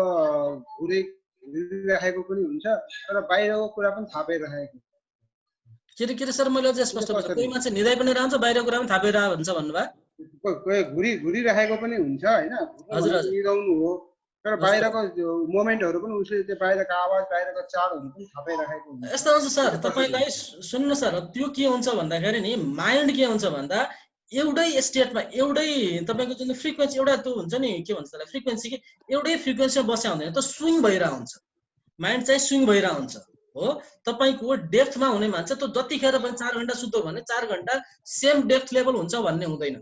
[SPEAKER 7] घुरिराखेको पनि हुन्छ, तर बाहिरको कुरा पनि थाहा पाइराखेको।
[SPEAKER 1] के रे सर, मैले अझै स्पष्ट गरेँ। कोही मान्छे निदाइ पनि रहन्छ, बाहिरको कुरा पनि थाहा पाइरहेको हुन्छ भन्नुभयो।
[SPEAKER 7] कोही घुरिराखेको पनि हुन्छ होइन, निदाउनु हो, तर बाहिरको मोमेन्टहरू पनि उसले त्यो बाहिरको आवाज, बाहिरको चालहरू पनि थाहा पाइराखेको हुन्छ।
[SPEAKER 1] यस्तो हुन्छ सर तपाईँलाई। सुन्नु सर, त्यो के हुन्छ भन्दाखेरि नि माइन्ड के हुन्छ भन्दा एउटै स्टेटमा एउटै तपाईँको जुन फ्रिक्वेन्सी एउटा त्यो हुन्छ नि, के भन्छ त्यसलाई, फ्रिक्वेन्सी कि एउटै फ्रिक्वेन्सीमा बस्या हुँदैन, त स्विङ भइरहेको हुन्छ। माइन्ड चाहिँ स्विङ भइरहेको हुन्छ हो। तपाईँको डेप्थमा हुने मान्छे त जतिखेर पनि 4 घण्टा सुत्यो भने 4 घण्टा सेम डेप्थ लेभल हुन्छ भन्ने हुँदैन,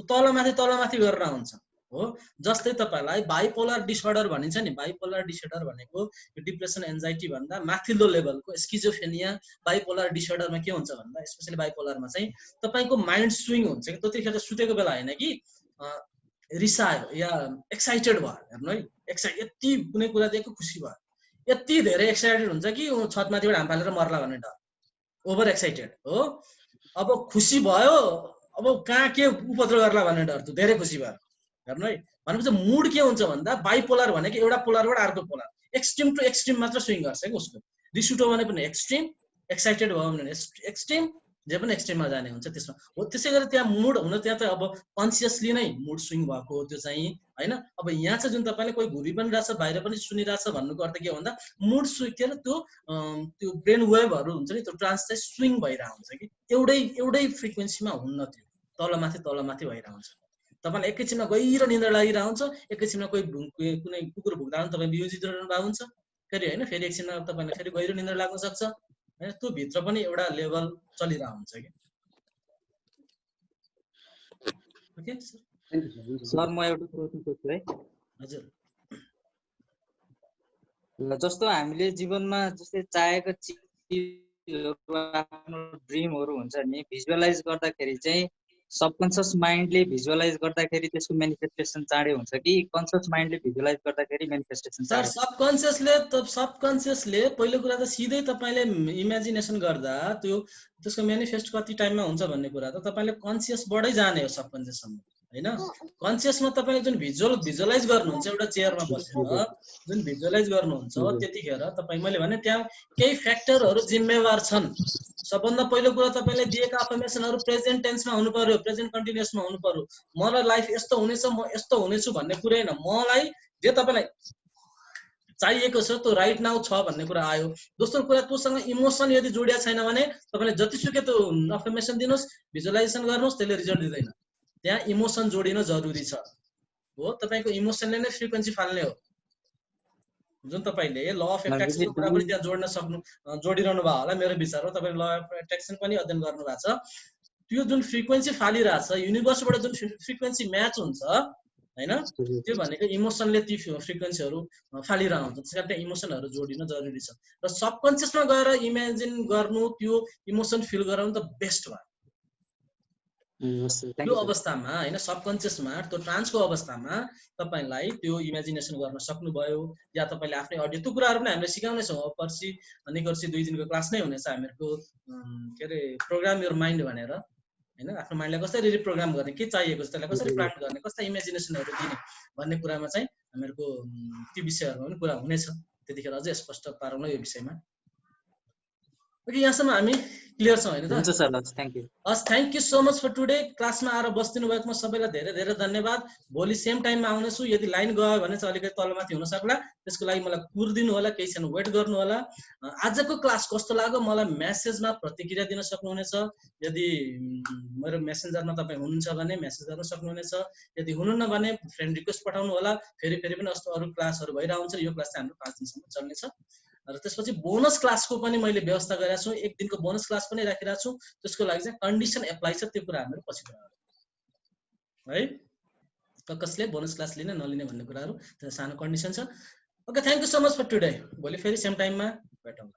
[SPEAKER 1] तलमाथि गरेर हुन्छ हो। जस्तै तपाईँलाई बाइपोलर डिसअर्डर भनिन्छ नि। बाइपोलर डिसअर्डर भनेको डिप्रेसन, एन्जाइटी भन्दा माथिल्लो लेभलको स्किजोफ्रेनिया। बाइपोलर डिसअर्डरमा के हुन्छ भन्दा स्पेसली बाइपोलरमा चाहिँ तपाईँको माइन्ड स्विङ हुन्छ कि त्यतिखेर सुतेको बेला होइन कि रिसायो या एक्साइटेड भयो हेर्नु है। यति कुनै कुरा दिएको खुसी भयो, यति धेरै एक्साइटेड हुन्छ कि छतमाथिबाट हाम फालेर मर्ला भन्ने डर, ओभर एक्साइटेड हो। अब खुसी भयो, अब कहाँ के उपद्रो गर्ला भन्ने डर, त्यो धेरै खुसी भयो हेर्नु है। भनेपछि मुड के हुन्छ भन्दा बाइपोलर भनेको एउटा पोलरबाट अर्को पोलर, एक्सट्रिम टु एक्सट्रिम मात्र स्विङ गर्छ कि उसको। रिस उठ्यो भने पनि एक्सट्रिम, एक्साइटेड भयो भने एक्सट्रिम, जे पनि एक्सट्रिममा जाने हुन्छ त्यसमा हो। त्यसै गरी त्यहाँ मुड हुन, त्यहाँ त अब कन्सियसली नै मुड स्विङ भएको त्यो चाहिँ होइन। अब यहाँ चाहिँ जुन तपाईँले कोही घुरि पनि रहेछ, बाहिर पनि सुनिरहेछ भन्नुको अर्थ के हो भन्दा मुड स्विङ के अरे त्यो ब्रेन वेभहरू हुन्छ नि, त्यो ट्रान्स चाहिँ स्विङ भइरहेको हुन्छ कि। एउटै फ्रिक्वेन्सीमा हुन्न, त्यो तलमाथि भइरहेको हुन्छ। तपाईँलाई एकैछिनमा गहिरो निन्द्रा लागिरहेको हुन्छ, एकैछिनमा कुनै कुकुर भुक्दा पनि तपाईँ बिउजिरहनु भएको हुन्छ फेरि होइन। फेरि एकछिनमा तपाईँलाई फेरि गहिरो निन्द्रा लाग्न सक्छ होइन। त्यो भित्र पनि एउटा लेभल चलिरहेको हुन्छ कि। ओके
[SPEAKER 3] सर, म एउटा प्रश्न सोध्छु है।
[SPEAKER 1] हजुर।
[SPEAKER 3] जस्तो हामीले जीवनमा जस्तै चाहेको चिजहरू, आफ्नो ड्रिमहरू हुन्छ नि, भिजुअलाइज गर्दाखेरि चाहिँ सबकन्सियस माइन्डले भिजुअलाइज गर्दाखेरि त्यसको मेनिफेस्टेसन चाँडै हुन्छ कि कन्सियस माइन्डले भिजुअलाइज गर्दाखेरि मेनिफेस्टेसन चाँडै?
[SPEAKER 1] सबकन्सियसले पहिलो कुरा त सिधै तपाईँले इमेजिनेसन गर्दा त्यसको मेनिफेस्ट कति टाइममा हुन्छ भन्ने कुरा त तपाईँले कन्सियसबाटै जाने हो सबकन्सियससम्म हैन कन्सियसमा तपाईले जुन भिजुअलाइज गर्नुहुन्छ एउटा चेयरमा बसेर जुन भिजुअलाइज गर्नुहुन्छ त्यतिखेर तपाई मैले भने त्यहाँ केही फ्याक्टरहरू जिम्मेवार छन् सबभन्दा पहिलो कुरा तपाईले दिएका अफर्मेसनहरू प्रेजेन्ट टेन्समा हुनु पर्यो प्रेजेन्ट कन्टिन्युअसमा हुनु पर्यो मलाई लाइफ यस्तो हुनेछ म यस्तो हुनेछु भन्ने कुरा हैन मलाई जे तपाईलाई चाहिएको छ त्यो राइट नाउ छ भन्ने कुरा आयो दोस्रो कुरा त्योसँग इमोसन यदि जोडिया छैन भने तपाईले जतिसुकै त्यो अफर्मेसन दिनुस् भिजुअलाइजेसन गर्नुस् त्यसले रिजल्ट दिँदैन त्यहाँ इमोसन जोडिन जरुरी छ हो तपाईको इमोसनले नै फ्रिक्वेन्सी फाल्ने हो जुन तपाईले ल अफ एट्र्याक्सनको कुरा पनि त्यहाँ जोड्न सक्नु जोडिरहनु भयो होला मेरो विचारमा तपाईले ल अफ एट्र्याक्सन पनि अध्ययन गर्नु भएको छ त्यो जुन फ्रिक्वेन्सी फालिरहेछ युनिभर्सबाट जुन फ्रिक्वेन्सी म्याच हुन्छ हैन त्यो भनेको इमोसनले ती फ्रिक्वेन्सीहरू फालिरहनु हुन्छ त्यसकारण त्यहाँ इमोसनहरू जोडिन जरुरी छ र सबकन्सियसमा गएर इमेजिन गर्नु त्यो इमोसन फिल गराउनु त बेस्ट भयो त्यो अवस्थामा हैन सबकन्सियसमा त्यो ट्रान्सको अवस्थामा तपाईलाई त्यो इमेजिनेसन गर्न सक्नुभयो या तपाईले आफ्नै अडियो त्यो कुराहरु पनि हामीले सिकाउने छौं पर्सि निकर्सी 2 दिनको क्लास नै हुनेछ हामीहरुको के रे प्रोग्राम योर माइन्ड भनेर हैन आफ्नो माइन्डलाई कसरी रिप्रोग्राम गर्ने के चाहिएको छ त्यसलाई कसरी प्लान गर्ने कस्ता इमेजिनेसनहरु दिने भन्ने कुरामा चाहिँ हामीहरुको ती विषयहरुमा पनि कुरा हुनेछ त्यतिखेर अझै स्पष्ट पारौँ न यो विषयमा ओके यहाँसम्म हामी क्लियर छौं हैन त
[SPEAKER 3] हुन्छ sir thank you
[SPEAKER 1] thank you so much for today क्लासमा आएर बस्दिनु भएकोमा सबैलाई धेरै धेरै धन्यवाद भोलि सेम टाइममा आउनेछु यदि लाइन गयो भने चाहिँ अलिकति तलमाथि हुन सक्ला त्यसको लागि मलाई कुर्दिनु होला केही क्षण वेट गर्नु होला आजको क्लास कस्तो लाग्यो मलाई मेसेजमा प्रतिक्रिया दिन सक्नुहुनेछ यदि मेरो मेसेन्जरमा तपाई हुनुहुन्छ भने मेसेज गर्न सक्नुहुनेछ यदि हुनुहुन्न भने फ्रेन्ड रिक्वेस्ट पठाउनु होला फेरि पनि अरु क्लासहरु भइरा हुन्छ यो क्लास चाहिँ हाम्रो 5 दिनसम्म चल्नेछ र त्यसपछि बोनस क्लासको पनि मैले व्यवस्था गरेको छु एक दिनको बोनस क्लास पनि राखिरहेको छु त्यसको लागि चाहिँ कन्डिसन एप्लाई छ त्यो कुरा हामीले पछि गरौँ है कसले बोनस क्लास लिने नलिने भन्ने कुराहरु त्यो सानो कन्डिसन छ okay thank you so much for today भोलि फेरि सेम टाइममा भेटौँ